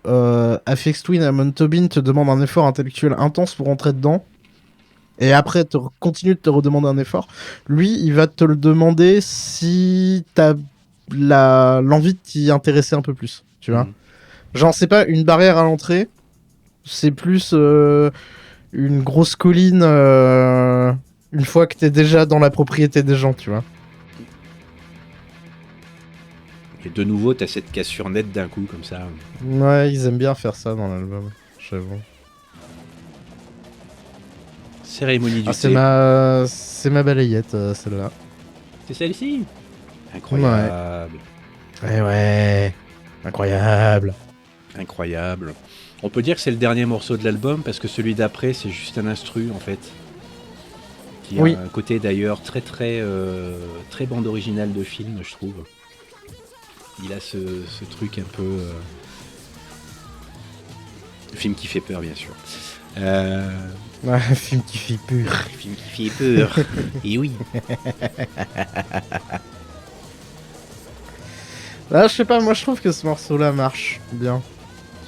Aphex Twin et Amon Tobin te demandent un effort intellectuel intense pour entrer dedans, et après continue de te redemander un effort, lui, il va te le demander si t'as l'envie de t'y intéresser un peu plus, tu vois. Mhm. Genre, c'est pas une barrière à l'entrée, c'est plus une grosse colline une fois que t'es déjà dans la propriété des gens, tu vois. Et de nouveau, t'as cette cassure nette d'un coup, comme ça. Ouais, ils aiment bien faire ça dans l'album, j'avoue. Cérémonie du Ah, c'est thé. c'est ma balayette, celle-là. C'est celle-ci. Incroyable. Ouais. Incroyable. Incroyable. On peut dire que c'est le dernier morceau de l'album parce que celui d'après c'est juste un instru en fait. Qui Oui. a un côté d'ailleurs très bande originale de film, je trouve. Il a ce truc un peu film qui fait peur bien sûr. Ouais, un film qui fait pur. Film qui fait peur. Et oui. Là, je sais pas, moi je trouve que ce morceau-là marche bien.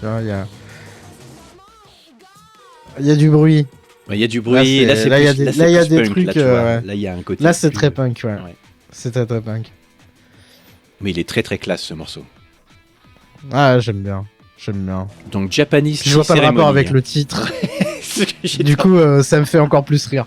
Tu vois, il y a du bruit. Il y a du bruit. Là, Là, c'est là, il y a plus- des- c'est là, il y a plus des punk, trucs, Là, tu vois. ouais. Là, il y a un côté. Là, c'est plus- très punk, ouais. Ouais. C'est très punk. Mais il est très très classe ce morceau. Ah, j'aime bien. J'aime bien. Donc Japanese. Je vois pas le Ceremony, rapport avec hein. le titre. Ce que j'ai Du coup, ça me fait encore plus rire.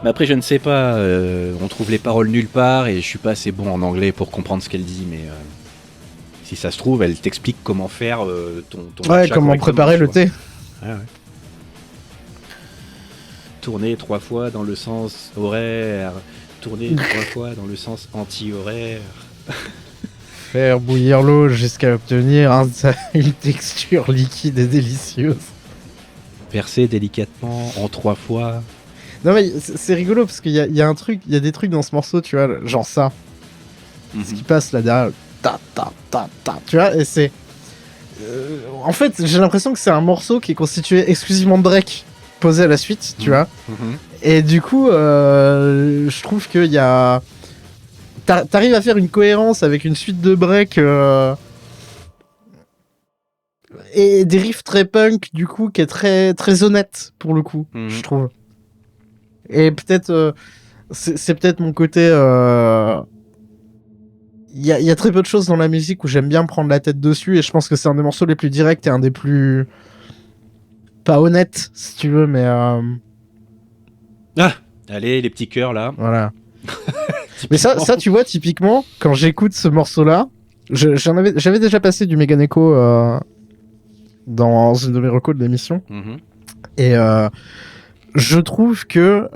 Mais après, je ne sais pas, on trouve les paroles nulle part et je suis pas assez bon en anglais pour comprendre ce qu'elle dit, mais si ça se trouve, elle t'explique comment faire ton Ouais, matcha comment correctement, préparer tu le vois. thé. Ouais, ouais. Tourner 3 fois dans le sens horaire, tourner 3 fois dans le sens anti-horaire. Faire bouillir l'eau jusqu'à obtenir une texture liquide et délicieuse. Verser délicatement en 3 fois. Non mais c'est rigolo parce qu'il y a un truc, il y a des trucs dans ce morceau, tu vois, genre ça, ce qui passe là derrière, ta ta ta ta, tu vois, et c'est, en fait, j'ai l'impression que c'est un morceau qui est constitué exclusivement de breaks posés à la suite, tu vois, et du coup, je trouve qu'il y a, t'arrives à faire une cohérence avec une suite de breaks et des riffs très punk, du coup, qui est très très honnête pour le coup, je trouve. Et peut-être, c'est peut-être mon côté. Il y a très peu de choses dans la musique où j'aime bien prendre la tête dessus, et je pense que c'est un des morceaux les plus directs et un des plus. Pas honnêtes, si tu veux, mais. Ah, allez, les petits cœurs là. Voilà. Mais ça, tu vois, typiquement, quand j'écoute ce morceau-là, j'avais déjà passé du Megan Echo dans une de mes recos de l'émission, et. Je trouve que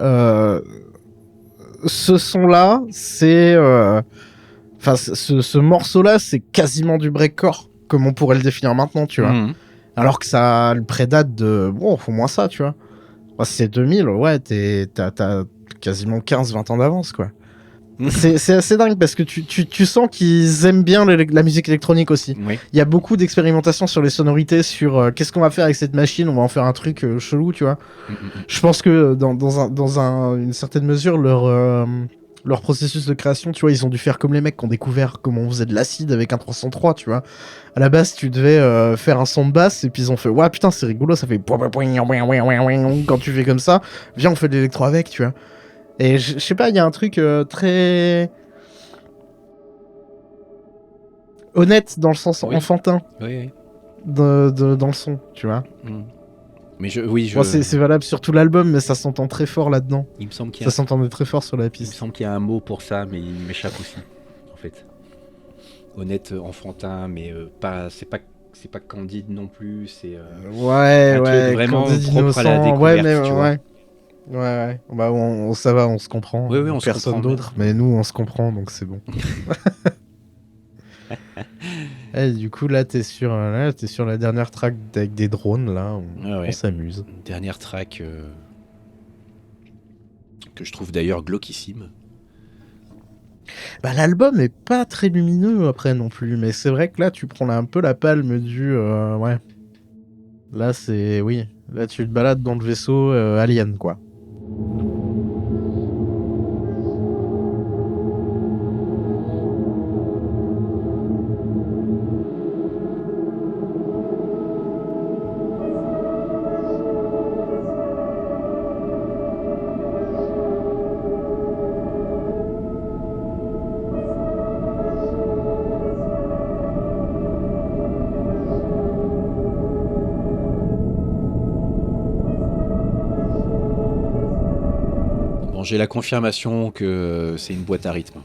ce son-là, c'est... Enfin, ce morceau-là, c'est quasiment du breakcore, comme on pourrait le définir maintenant, tu vois. Alors que ça le prédate de... Bon, faut moins ça, tu vois. Bah, si c'est 2000, ouais, t'as quasiment 15-20 ans d'avance, quoi. C'est assez dingue, parce que tu sens qu'ils aiment bien la musique électronique aussi. Oui. Il y a beaucoup d'expérimentation sur les sonorités, sur qu'est-ce qu'on va faire avec cette machine, on va en faire un truc chelou, tu vois. Je pense que dans une certaine mesure, leur processus de création, tu vois, ils ont dû faire comme les mecs qui ont découvert comment on faisait de l'acide avec un 303, tu vois. À la base, tu devais faire un son de basse, et puis ils ont fait, ouais, putain, c'est rigolo, ça fait quand tu fais comme ça, viens, on fait de l'électro avec, tu vois. Et je sais pas, il y a un truc très honnête dans le sens enfantin Oui. dans le son, tu vois. Mais oui, Bon, c'est valable sur tout l'album, mais ça s'entend très fort là-dedans. Il me semble qu'il y Ça a... s'entendait très fort sur la Il me piste. semble qu'il y a un mot pour ça, mais il m'échappe aussi, en fait. Honnête, enfantin, mais c'est pas candide non plus, c'est... Ouais, un ouais, truc vraiment Candide propre à la innocent, découverte, ouais, mais tu vois. Ouais. Bah, ça va, on se comprend. Oui, on se Personne comprend d'autre, mais nous, on se comprend, donc c'est bon. Et du coup, là, t'es sur la dernière track avec des drones, là. On s'amuse. Une dernière track que je trouve d'ailleurs glauquissime. Bah, l'album est pas très lumineux après non plus, mais c'est vrai que là, tu prends un peu la palme du... ouais. Là, c'est... Oui. Là, tu te balades dans le vaisseau Alien, quoi. Bon, j'ai la confirmation que c'est une boîte à rythme.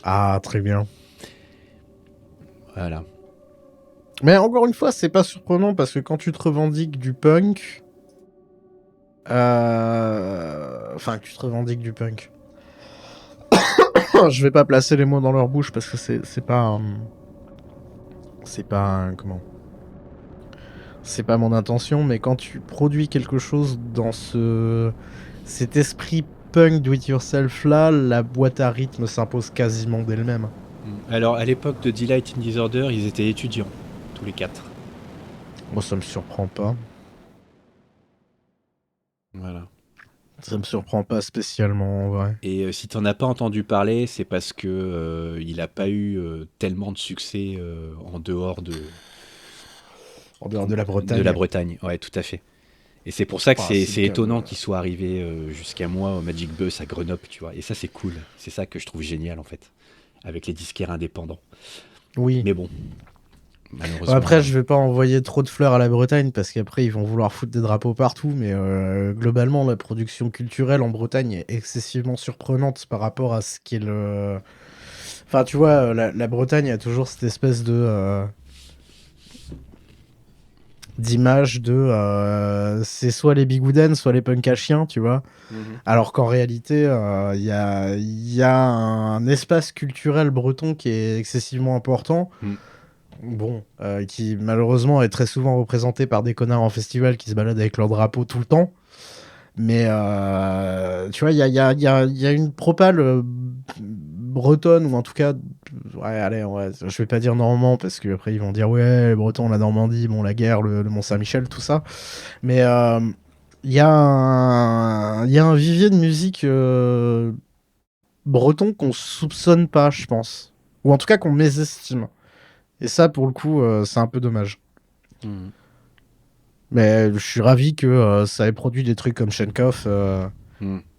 Ah, très bien. Voilà. Mais encore une fois, c'est pas surprenant parce que quand tu te revendiques du punk... Enfin, que tu te revendiques du punk. Je vais pas placer les mots dans leur bouche parce que c'est pas... Comment ? C'est pas mon intention, mais quand tu produis quelque chose dans cet esprit punk do-it-yourself là, la boîte à rythme s'impose quasiment d'elle-même. Alors, à l'époque de Delight in Disorder, ils étaient étudiants, tous les 4. Moi, ça me surprend pas. Voilà. Ça me surprend pas spécialement, en vrai. Et si t'en as pas entendu parler, c'est parce que il a pas eu tellement de succès en dehors de la Bretagne. De la Bretagne, ouais, tout à fait. Et c'est pour ça que c'est le cas, étonnant qu'il soit arrivé jusqu'à moi au Magic Bus à Grenoble, tu vois. Et ça, c'est cool. C'est ça que je trouve génial, en fait, avec les disquaires indépendants. Oui. Mais bon, malheureusement. Après, je vais pas envoyer trop de fleurs à la Bretagne parce qu'après, ils vont vouloir foutre des drapeaux partout. Mais globalement, la production culturelle en Bretagne est excessivement surprenante par rapport à ce qui est le. Enfin, tu vois, la Bretagne a toujours cette espèce de. D'image de. C'est soit les bigoudens, soit les punks à chiens, tu vois. Alors qu'en réalité, il y a un espace culturel breton qui est excessivement important. Bon, qui malheureusement est très souvent représenté par des connards en festival qui se baladent avec leur drapeau tout le temps. Mais tu vois, il y a une propale bretonne, ou en tout cas, je vais pas dire normand, parce qu'après ils vont dire, ouais, les Bretons, la Normandie, bon, la guerre, le Mont-Saint-Michel, tout ça. Mais il y a un vivier de musique breton qu'on soupçonne pas, je pense. Ou en tout cas qu'on mésestime. Et ça, pour le coup, c'est un peu dommage. Mais je suis ravi que ça ait produit des trucs comme Shenkoff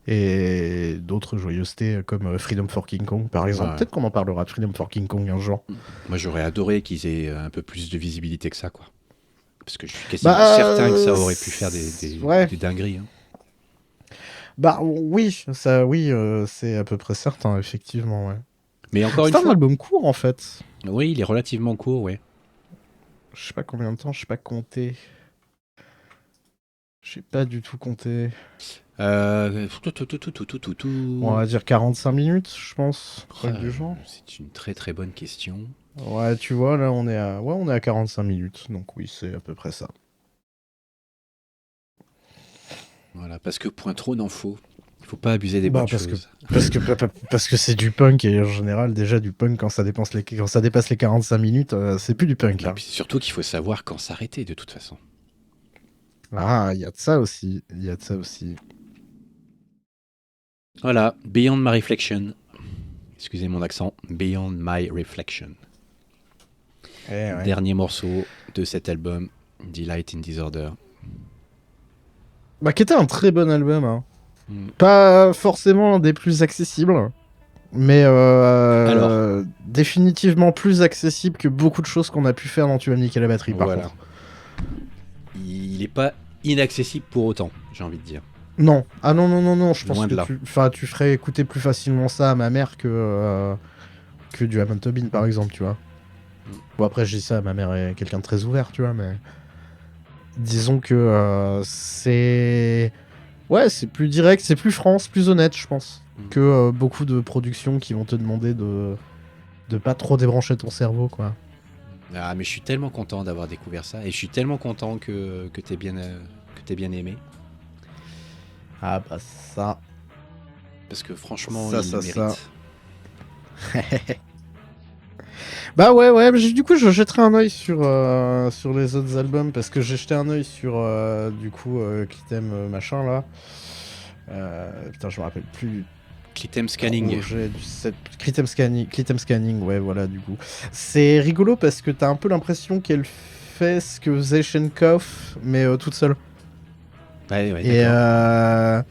et d'autres joyeusetés comme Freedom for King Kong, par exemple. Ouais. Peut-être qu'on en parlera de Freedom for King Kong un jour. Moi, j'aurais adoré qu'ils aient un peu plus de visibilité que ça, quoi. Parce que je suis quasiment certain que ça aurait pu faire des dingueries. Hein. Bah oui, ça, oui, c'est à peu près certain, effectivement. Ouais. Mais encore une C'est un fois, album court, en fait. oui, il est relativement court, ouais. Je sais pas combien de temps, je sais pas compter. J'ai pas du tout compté. On va dire 45 minutes, je pense. Truc du genre. C'est une très très bonne question. Ouais, tu vois, là, on est à 45 minutes. Donc oui, c'est à peu près ça. Voilà, parce que point trop n'en faut. Il faut pas abuser des Bah, bonnes parce choses. parce que c'est du punk, et en général, déjà, du punk, quand ça dépasse les 45 minutes, c'est plus du punk, Et là. puis surtout qu'il faut savoir quand s'arrêter, de toute façon. Ah, il y a de ça aussi. Voilà, Beyond My Reflection. Excusez mon accent. Beyond My Reflection. Ouais. Dernier morceau de cet album, Delight in Disorder. Bah, qui était un très bon album, hein. Pas forcément des plus accessibles, mais Alors. définitivement plus accessible que beaucoup de choses qu'on a pu faire dans Tu vas me niquer la batterie, par contre. Il est pas inaccessible pour autant, j'ai envie de dire. Non. Ah non, je pense Loin de là. que tu ferais écouter plus facilement ça à ma mère que du Hammond Tobin, par exemple, tu vois. Bon, après, je dis ça, ma mère est quelqu'un de très ouvert, tu vois, mais disons que c'est... Ouais, c'est plus direct, c'est plus franc, c'est plus honnête, je pense, que beaucoup de productions qui vont te demander de pas trop débrancher ton cerveau, quoi. Ah, mais je suis tellement content d'avoir découvert ça, et je suis tellement content que t'aies bien aimé. Ah bah ça... Parce que franchement, Ça, il le ça. mérite. Bah ouais, mais du coup je jetterai un œil sur les autres albums, parce que j'ai jeté un œil sur du coup Clitem machin là. Putain, je me rappelle plus. Clitem Scanning. Clitem Scanning, ouais, voilà, du coup. C'est rigolo parce que t'as un peu l'impression qu'elle fait ce que faisait Shenkoff, mais toute seule. Ouais, Et d'accord.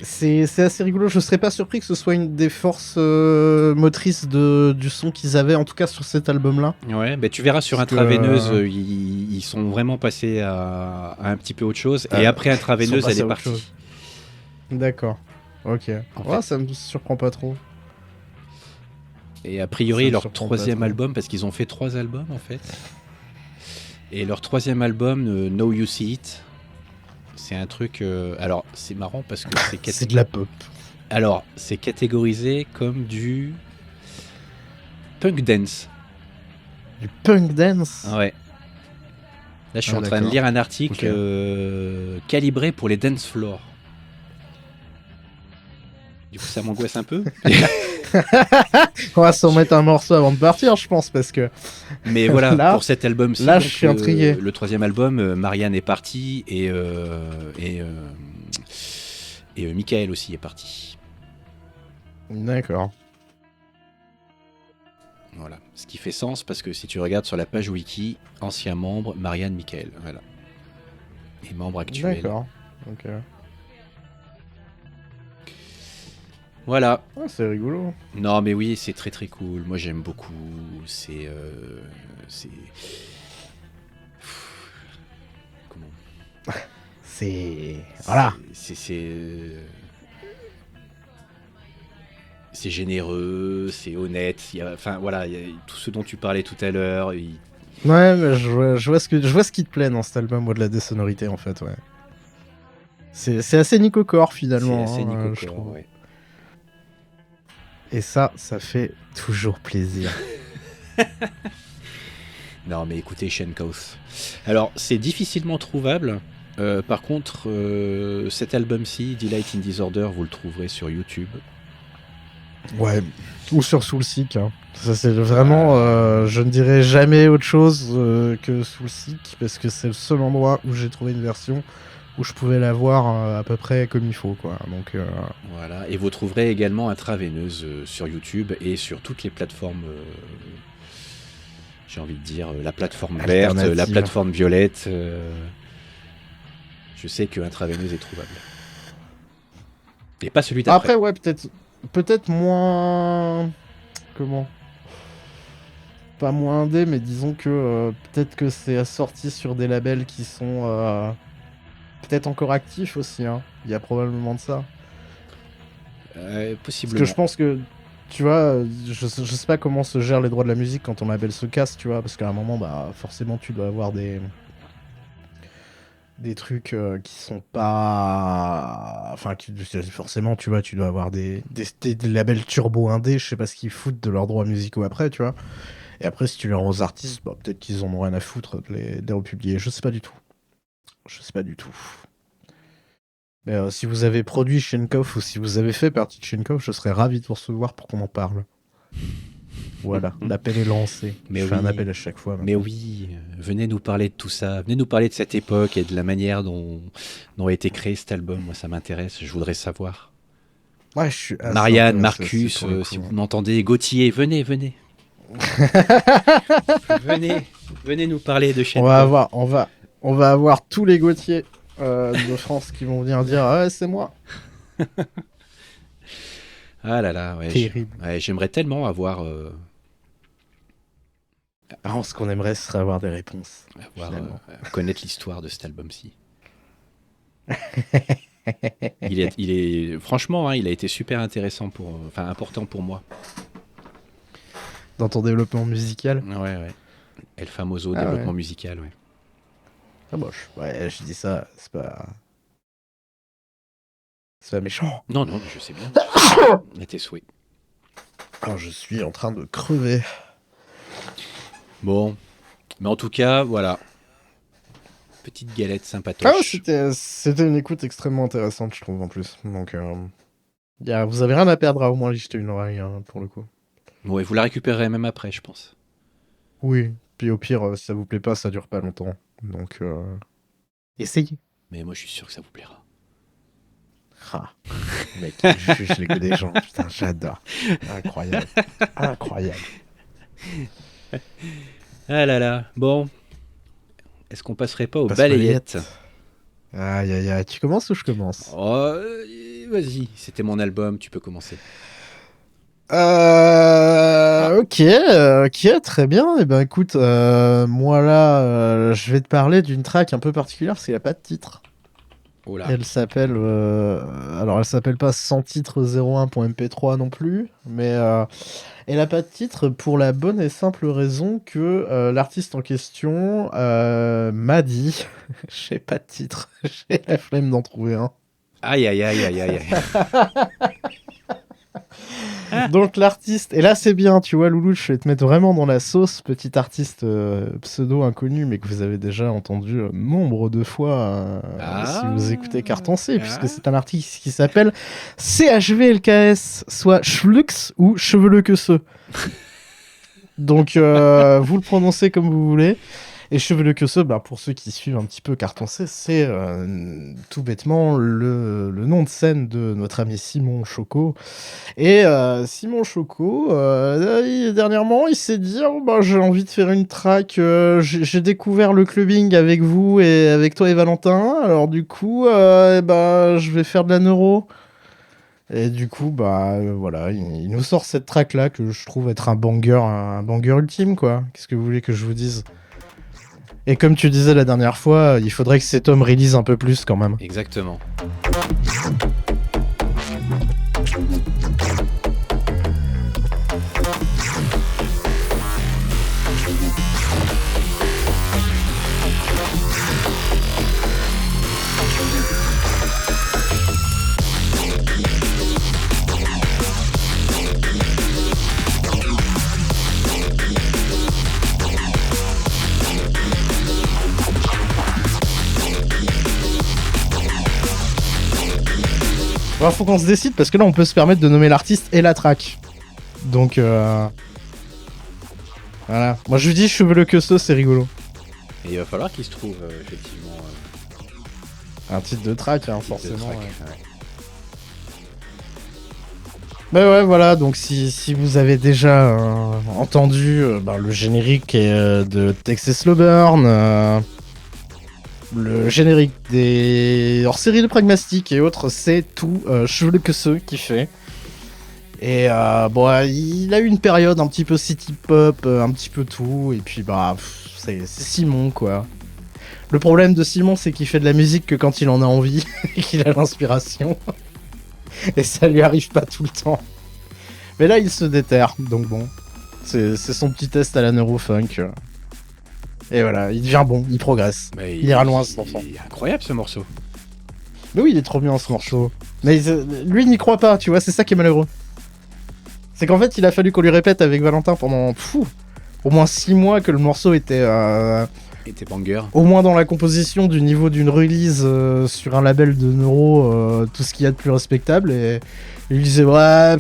c'est assez rigolo. Je serais pas surpris que ce soit une des forces motrices du son qu'ils avaient, en tout cas sur cet album-là. Ouais, bah tu verras sur Parce que, Intraveineuse, ils sont vraiment passés à un petit peu autre chose. Et après Intraveineuse, elle est partie. D'accord. Ok. En Ouais, fait. ça me surprend pas trop. Et a Ça priori, me leur surprend troisième pas trop. album, parce qu'ils ont fait 3 albums en fait. Et leur troisième album, Now You See It, c'est un truc. Alors, c'est marrant parce que C'est de la pop. Alors, c'est catégorisé comme du punk dance. Du punk dance. Ouais. Là, je suis Ah, en train de d'accord. lire un article Ok. calibré pour les dance floors. Du coup, ça m'angoisse un peu. On va s'en mettre un morceau avant de partir, je pense, parce que... Mais voilà, Là- pour cet album-ci, là, donc, je suis intrigué. le troisième album, Marianne est partie et Michael aussi est parti. D'accord. Voilà, ce qui fait sens parce que si tu regardes sur la page wiki, ancien membre, Marianne, Michael, voilà. Et membre actuel. D'accord. Ok. Voilà. Ah, c'est rigolo. Non, mais oui, c'est très très cool. Moi, j'aime beaucoup. C'est. Comment C'est... Voilà. C'est généreux, c'est honnête. Enfin, voilà, il y a tout ce dont tu parlais tout à l'heure. Ouais, mais je vois ce qui te plaît dans cet album, au-delà des sonorités, en fait, ouais. C'est assez Nico Core, finalement. C'est assez Nico je Core, trouve. ouais. Et ça fait toujours plaisir. Non, mais écoutez, Shenkaus. Alors, c'est difficilement trouvable. Par contre, cet album-ci, Delight in Disorder, vous le trouverez sur YouTube. Ouais, ou sur Soulseek. Hein. Ça, c'est vraiment... je ne dirais jamais autre chose que Soulseek, parce que c'est le seul endroit où j'ai trouvé une version où je pouvais la voir à peu près comme il faut, quoi. Donc, Voilà, et vous trouverez également Intraveineuse sur YouTube et sur toutes les plateformes... j'ai envie de dire la plateforme verte, la Alternative. plateforme violette. Je sais que Intraveineuse est trouvable. Et pas celui d'après. Après, ouais, peut-être moins... Comment ? Pas moins indé, mais disons que peut-être que c'est assorti sur des labels qui sont peut-être encore actifs aussi. Hein. Il y a probablement de ça. Parce Possiblement. que je pense que, tu vois, je sais pas comment se gèrent les droits de la musique quand ton label se casse, tu vois, parce qu'à un moment, bah, forcément, tu dois avoir des trucs qui sont pas... Enfin, forcément, tu vois, tu dois avoir des labels turbo indés, je sais pas ce qu'ils foutent de leurs droits musicaux après, tu vois. Et après, si tu les rends aux artistes, bah, peut-être qu'ils en ont rien à foutre de les republier. Je sais pas du tout. Mais si vous avez produit Shenkoff ou si vous avez fait partie de Shenkoff, je serais ravi de vous recevoir pour qu'on en parle. Voilà, l'appel est lancé. Mais je fais oui. un appel à chaque fois. Mais oui, venez nous parler de tout ça, venez nous parler de cette époque et de la manière dont a été créé cet album. Moi, ça m'intéresse, je voudrais savoir. Ouais, je suis assez Marianne, intéressé Marcus, aussi pour le si coup. vous m'entendez, Gauthier, venez. venez nous parler de Shenkoff. On va avoir tous les Gauthier de France qui vont venir dire ouais, c'est moi. Ah là là, ouais. Terrible. J'aimerais tellement avoir... Alors, ce qu'on aimerait, ce serait avoir des réponses. Finalement. Connaître l'histoire de cet album-ci. il est franchement, hein, il a été super intéressant important pour moi. Dans ton développement musical. Ouais. El Famoso, Ah développement ouais. musical, ouais. Ah moche. Ouais, je dis ça, c'est pas méchant. Non, je sais bien. À tes souhaits. Alors, je suis en train de crever. Bon, mais en tout cas, voilà. Petite galette sympatoche. Ah, c'était une écoute extrêmement intéressante, je trouve, en plus. Donc, vous avez rien à perdre à au moins y jeter une oreille, hein, pour le coup. Ouais, vous la récupérerez même après, je pense. Oui, puis au pire, si ça vous plaît pas, ça dure pas longtemps. Donc, essayez. Mais moi, je suis sûr que ça vous plaira. Ah, mec, il juge les goûts des gens. Putain, j'adore. Incroyable. Ah là là. Bon. Est-ce qu'on passerait pas aux Passe balayettes? Aïe. Tu commences ou je commence? Oh, vas-y, c'était mon album, tu peux commencer. Ok, très bien. Et ben écoute, moi là, je vais te parler d'une track un peu particulière parce qu'il n'y a pas de titre. Oh là. Elle s'appelle, alors elle s'appelle pas sans titre 01.mp3 non plus, mais elle a pas de titre pour la bonne et simple raison que l'artiste en question m'a dit, j'ai pas de titre, j'ai la flemme d'en trouver un. Aïe. Donc l'artiste, et là c'est bien, tu vois Loulou, je vais te mettre vraiment dans la sauce, petit artiste pseudo inconnu, mais que vous avez déjà entendu nombre de fois si vous écoutez Carton C, puisque c'est un artiste qui s'appelle CHVLKS, soit Schlux ou Cheveleux que ce. Donc vous le prononcez comme vous voulez. Et Cheveleux que ce, bah, pour ceux qui suivent un petit peu Carton C, c'est tout bêtement le nom de scène de notre ami Simon Choco. Et Simon Choco, dernièrement, il s'est dit oh, bah, j'ai envie de faire une track. J'ai découvert le clubbing avec vous et avec toi et Valentin. Alors du coup, je vais faire de la neuro. Et du coup, voilà, il nous sort cette track-là que je trouve être un banger ultime, quoi. Qu'est-ce que vous voulez que je vous dise? Et comme tu disais la dernière fois, il faudrait que cet homme release un peu plus quand même. Exactement. Alors, faut qu'on se décide parce que là, on peut se permettre de nommer l'artiste et la track. Donc, voilà. Moi, je lui dis cheveux que ça, c'est rigolo. Et il va falloir qu'il se trouve effectivement Un titre de track, hein, un forcément. track, Ouais. ouais. Bah ouais, voilà, donc si vous avez déjà entendu le générique de Texas Slowburn, le générique des hors-série de Pragmatic et autres, c'est tout Cheveux que ceux qui fait. Et il a eu une période un petit peu city pop, un petit peu tout, et puis c'est Simon, quoi. Le problème de Simon, c'est qu'il fait de la musique que quand il en a envie et qu'il a l'inspiration. Et ça lui arrive pas tout le temps. Mais là, il se déterre, donc bon. C'est son petit test à la neurofunk. Et voilà, il devient bon, il progresse. Mais Il ira loin, cet enfant. Il est incroyable ce morceau. Mais oui, il est trop bien ce morceau. Mais lui, il n'y croit pas, tu vois, c'est ça qui est malheureux. C'est qu'en fait, il a fallu qu'on lui répète avec Valentin pendant au moins 6 mois que le morceau était Et tes bangers. au moins dans la composition du niveau d'une release sur un label de neuro, tout ce qu'il y a de plus respectable. Et il disait, ouais,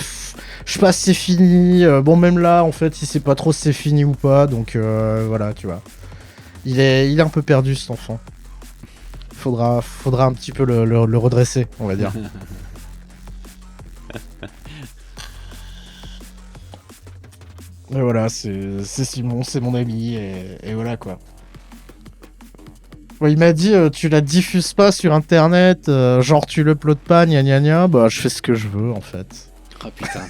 je sais pas si c'est fini. Bon, même là, en fait, il sait pas trop si c'est fini ou pas. Donc voilà, tu vois. Il est un peu perdu, cet enfant. Faudra un petit peu le redresser, on va dire. Et voilà, c'est Simon, c'est mon ami, et voilà quoi. Ouais, il m'a dit, tu la diffuses pas sur internet, genre tu l'uploades pas, gna gna gna, bah je fais ce que je veux en fait. Ah putain.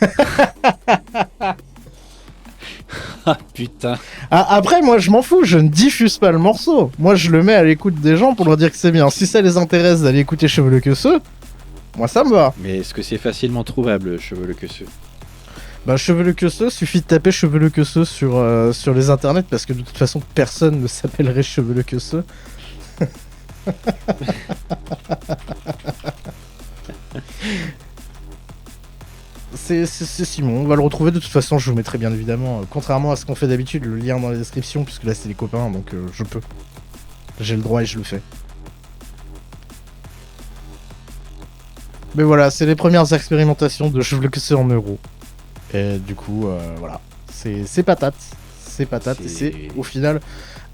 Ah putain. Ah, après, moi je m'en fous, je ne diffuse pas le morceau. Moi je le mets à l'écoute des gens pour leur dire que c'est bien. Si ça les intéresse d'aller écouter Cheveux que ceux, moi ça me va. Mais est-ce que c'est facilement trouvable, Cheveux que ceux? Bah, Cheveux que ceux, suffit de taper Cheveux que ceux sur les internets parce que de toute façon personne ne s'appellerait Cheveux que ceux. C'est Simon, on va le retrouver de toute façon, je vous mettrai bien évidemment, contrairement à ce qu'on fait d'habitude, le lien dans la description, puisque là c'est les copains, donc je peux. J'ai le droit et je le fais. Mais voilà, c'est les premières expérimentations de Cheveux que ceux en euros. Et du coup, voilà, c'est patate. C'est patate, et c'est au final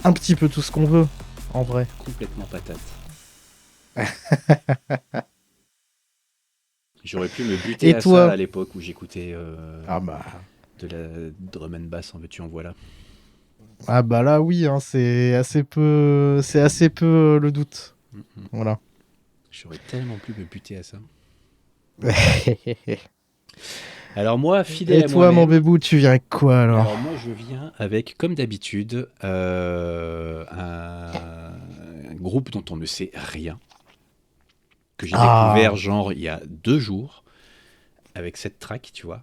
un petit peu tout ce qu'on veut, en vrai. Complètement patate. J'aurais pu me buter Et à toi ça à l'époque où j'écoutais Ah bah... de la drum and bass, en veux-tu en voilà. Ah bah là oui, hein, c'est assez peu le doute. Voilà. J'aurais tellement pu me buter à ça. Alors moi, fidèle Et à toi, moi-même, mon bébou, tu viens avec quoi alors? alors moi je viens avec, comme d'habitude, un groupe dont on ne sait rien, que j'ai découvert genre il y a 2 jours, avec cette track, tu vois.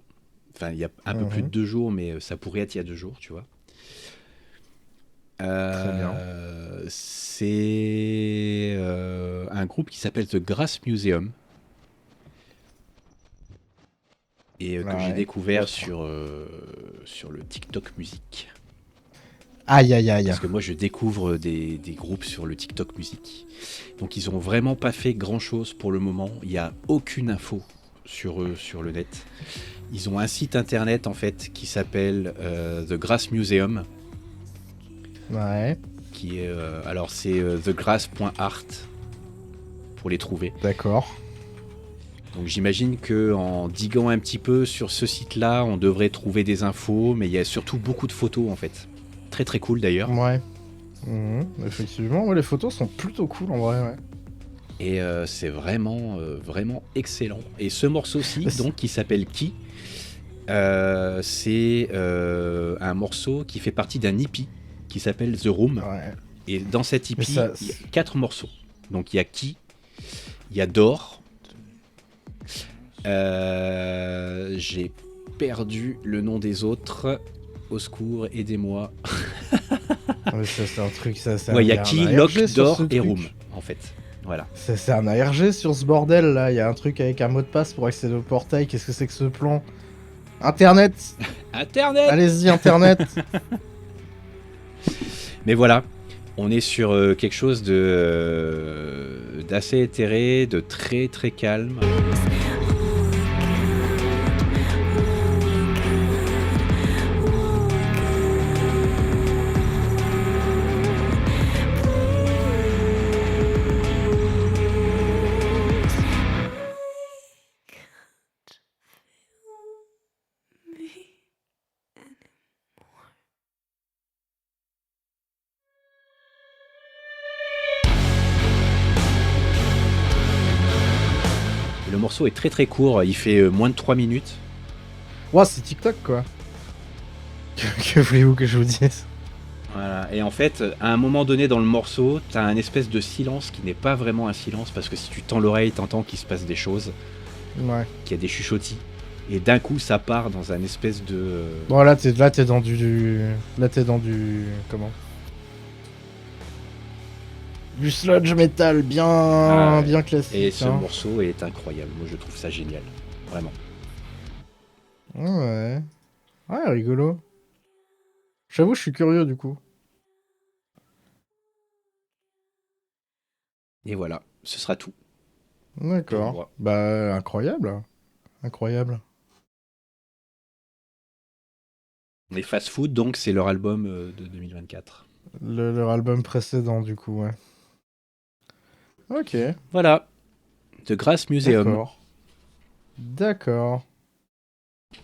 Enfin, il y a un peu plus de 2 jours, mais ça pourrait être il y a 2 jours, tu vois. bien. C'est un groupe qui s'appelle The Grass Museum. Et que j'ai découvert sur le TikTok Music. Aïe aïe aïe. Parce que moi je découvre des groupes sur le TikTok Music. Donc ils ont vraiment pas fait grand chose pour le moment. Il n'y a aucune info sur eux sur le net. Ils ont un site internet en fait qui s'appelle The Grass Museum. Ouais, Qui est, alors c'est thegrass.art pour les trouver. d'accord. Donc j'imagine que en diguant un petit peu sur ce site-là, on devrait trouver des infos, mais il y a surtout beaucoup de photos en fait. Très très cool d'ailleurs. Ouais. Effectivement, ouais, les photos sont plutôt cool en vrai, ouais. Et c'est vraiment, vraiment excellent. Et ce morceau-ci, donc, qui s'appelle Qui, c'est un morceau qui fait partie d'un EP qui s'appelle The Room. Ouais. Et dans cet EP, Mais ça, il y a 4 morceaux. Donc il y a Qui, il y a D'Or. J'ai perdu le nom des autres. Au secours, aidez-moi. Ouais, ça, c'est un truc, ça, c'est Ouais, il y a un Qui, ARG Lock, sur D'Or ce et truc. Room, en fait. Voilà. C'est un ARG sur ce bordel là, il y a un truc avec un mot de passe pour accéder au portail, qu'est-ce que c'est que ce plan? Internet. Internet. Allez-y, Internet. Mais voilà, on est sur quelque chose d'assez éthéré, de très très calme. Le morceau est très très court, il fait moins de 3 minutes. Ouah, c'est TikTok quoi. Que voulez-vous que je vous dise? Voilà. Et en fait, à un moment donné dans le morceau, t'as un espèce de silence qui n'est pas vraiment un silence, parce que si tu tends l'oreille, t'entends qu'il se passe des choses, Ouais. qu'il y a des chuchotis. Et d'un coup, ça part dans un espèce de... Bon là t'es dans du... Là t'es dans du... Comment? Du sludge metal bien, Ah ouais. bien classique. Et ce hein. morceau est incroyable. Moi, je trouve ça génial. Vraiment. Ouais. Ouais, rigolo. J'avoue, je suis curieux du coup. Et voilà, ce sera tout. Pour D'accord. moi. Bah, incroyable. Incroyable. Les Fast Food, donc, c'est leur album de 2024. Leur album précédent du coup, ouais. Ok. Voilà. The Grass Museum. D'accord. D'accord.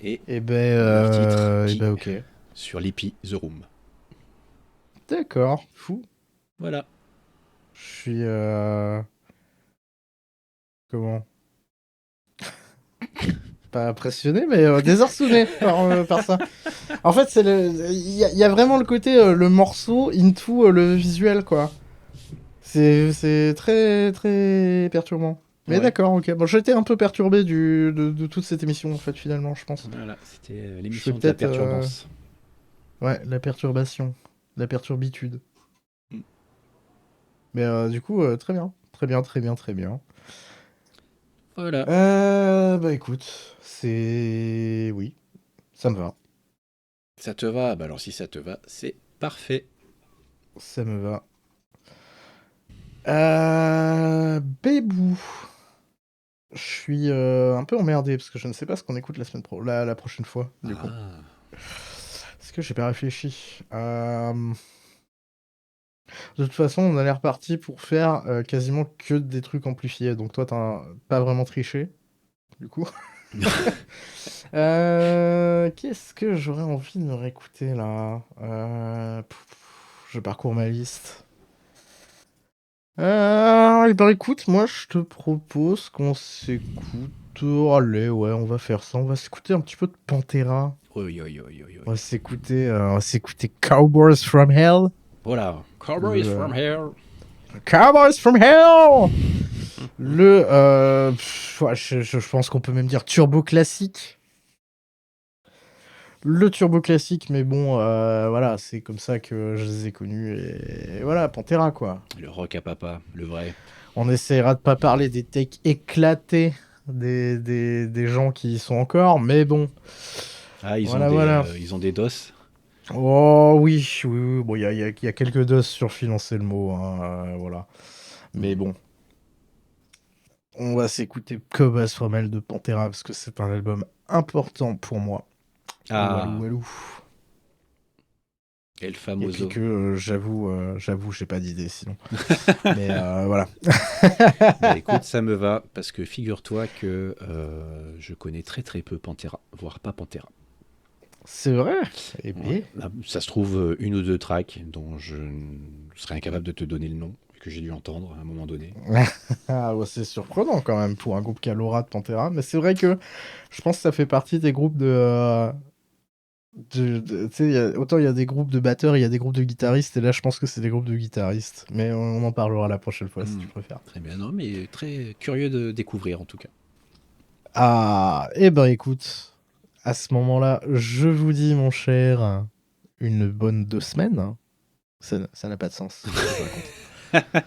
Et Et ben, leur titre, eh Qui, ben, ok. sur l'EP The Room. D'accord. Fou. Voilà. Je suis comment? Pas impressionné, mais désarçonné par ça. En fait, il y a vraiment le côté le morceau into le visuel, quoi. C'est très très perturbant. Mais Ouais. d'accord, ok. Bon, j'étais un peu perturbé de toute cette émission, en fait, finalement, je pense. Voilà, c'était Je l'émission vais de la peut-être, perturbance. Ouais, la perturbation. La perturbitude. Mm. Mais du coup, très bien. Très bien, très bien, très bien. Voilà. Bah écoute, c'est... Oui, ça me va. Ça te va? Bah alors si ça te va, c'est parfait. Ça me va. Bébou. Je suis un peu emmerdé parce que je ne sais pas ce qu'on écoute la prochaine fois, du coup. Ah. Est-ce que j'ai pas réfléchi? De toute façon, on a l'air parti pour faire quasiment que des trucs amplifiés. Donc toi, t'as pas vraiment triché, du coup. Qu'est-ce que j'aurais envie de me réécouter là? Je parcours ma liste. Eh ben écoute, moi je te propose qu'on s'écoute. Allez, ouais, on va faire ça. On va s'écouter un petit peu de Pantera. Oui, oui, oui, oui, On oui. va s'écouter Cowboys from Hell. Voilà. Cowboys Le- from here. Cowboys from Hell. Ouais, je pense qu'on peut même dire turbo classique. Le turbo classique, mais bon, voilà, c'est comme ça que je les ai connus. Et voilà, Pantera, quoi. Le rock à papa, le vrai. On essaiera de pas parler des takes éclatés des gens qui y sont encore, mais bon. Ah, Voilà. ils ont des DOS. Oh oui, oui, oui. Bon, il y a quelques doses sur filancer le mot, hein, voilà. Mais bon. On va s'écouter Cowboys from Hell de Pantera parce que c'est un album important pour moi. Ah, Walou. El Et Famoso. puis que j'avoue, j'ai pas d'idée sinon. Mais voilà. Bah, écoute, ça me va, parce que figure-toi que je connais très très peu Pantera, voire pas Pantera. C'est vrai. Eh bien, Ouais. Là, ça se trouve une ou deux tracks dont je serais incapable de te donner le nom, vu que que j'ai dû entendre à un moment donné. Ah ouais, c'est surprenant quand même pour un groupe qui a l'aura de Pantera, mais c'est vrai que je pense que ça fait partie des groupes tu sais, autant il y a des groupes de batteurs, il y a des groupes de guitaristes, et là je pense que c'est des groupes de guitaristes, mais on en parlera la prochaine fois si tu préfères. Très bien, non, mais très curieux de découvrir en tout cas. Ah, et ben écoute, à ce moment-là, je vous dis mon cher, une bonne 2 semaines. Ça n'a pas de sens. ce que je raconte.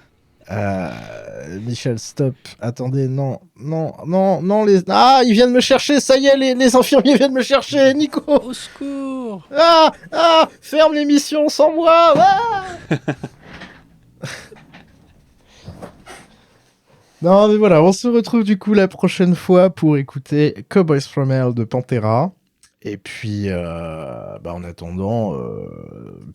Michel, stop. Attendez, non, Ah, ils viennent me chercher, ça y est, les infirmiers viennent me chercher, Nico. Au secours! Ferme l'émission sans moi. Non, mais voilà, on se retrouve du coup la prochaine fois pour écouter Cowboys from Hell de Pantera. Et puis, en attendant,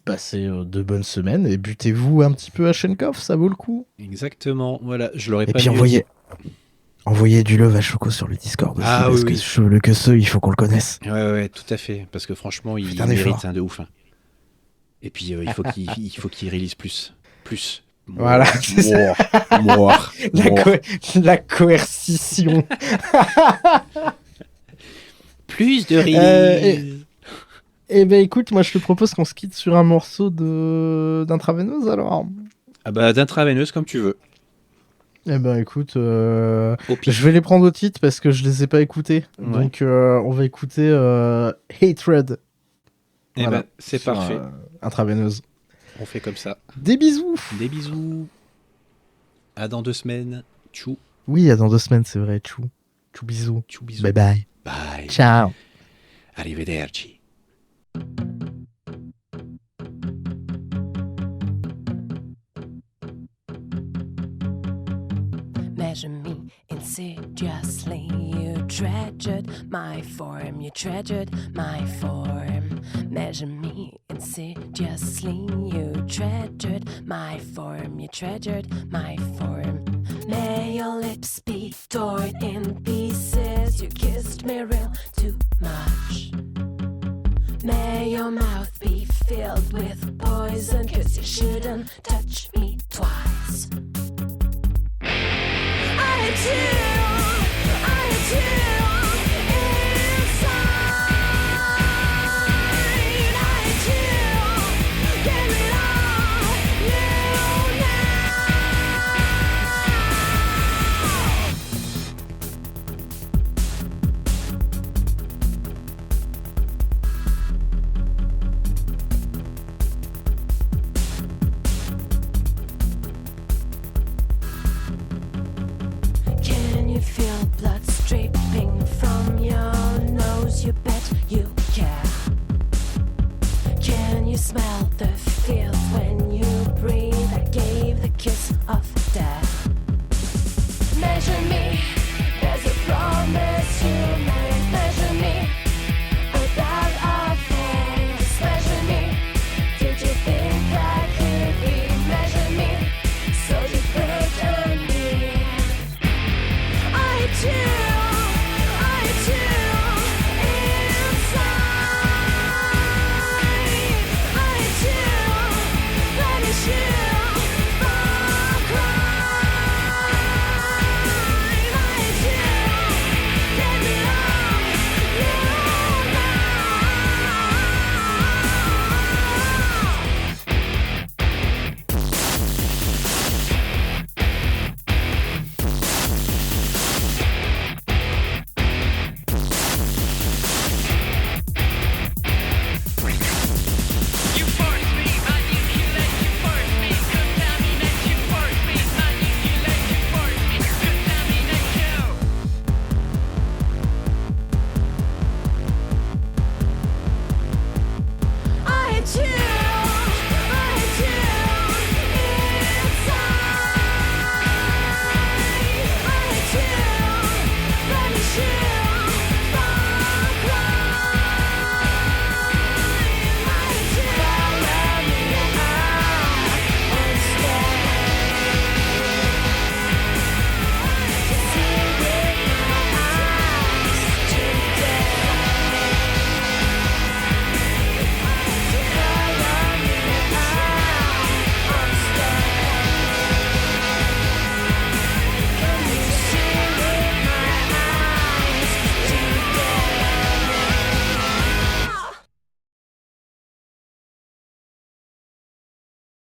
passez de bonnes semaines et butez-vous un petit peu à Chenkov, ça vaut le coup. Exactement, voilà, je l'aurais Et pas puis mieux envoyez du love à Choco sur le Discord aussi, Ah parce oui, que le que ce, il faut qu'on le connaisse. dit. Ouais, tout à fait, parce que franchement, il Putain mérite d'effort. de ouf. Hein. Et puis, il faut qu'il réalise plus. Voilà, c'est ça. La coercition. Plus de release. Eh ben écoute, moi je te propose qu'on se quitte sur un morceau d'intraveineuse alors. Ah bah, d'intraveineuse comme tu veux. Eh ben écoute, Au pif. je vais les prendre au titre parce que je les ai pas écoutés. Ouais. Donc on va écouter Hatred. Eh Voilà, ben, c'est sur, parfait. Intraveineuse. On fait comme ça. Des bisous. Des bisous. À dans 2 semaines. Tchou. Oui, à dans 2 semaines, c'est vrai. Tchou. Tchou bisous. Tchou bisous. Bye bye. Bye. Ciao. Arrivederci. Measure me insidiously, you treasured my form, you treasured my form. Measure me insidiously, you treasured my form, you treasured my form. May your lips be torn in pieces, you kissed me real too much. May your mouth be filled with poison, 'cause you shouldn't touch me twice. I had you inside. I had you, gave it all, you Can you feel blood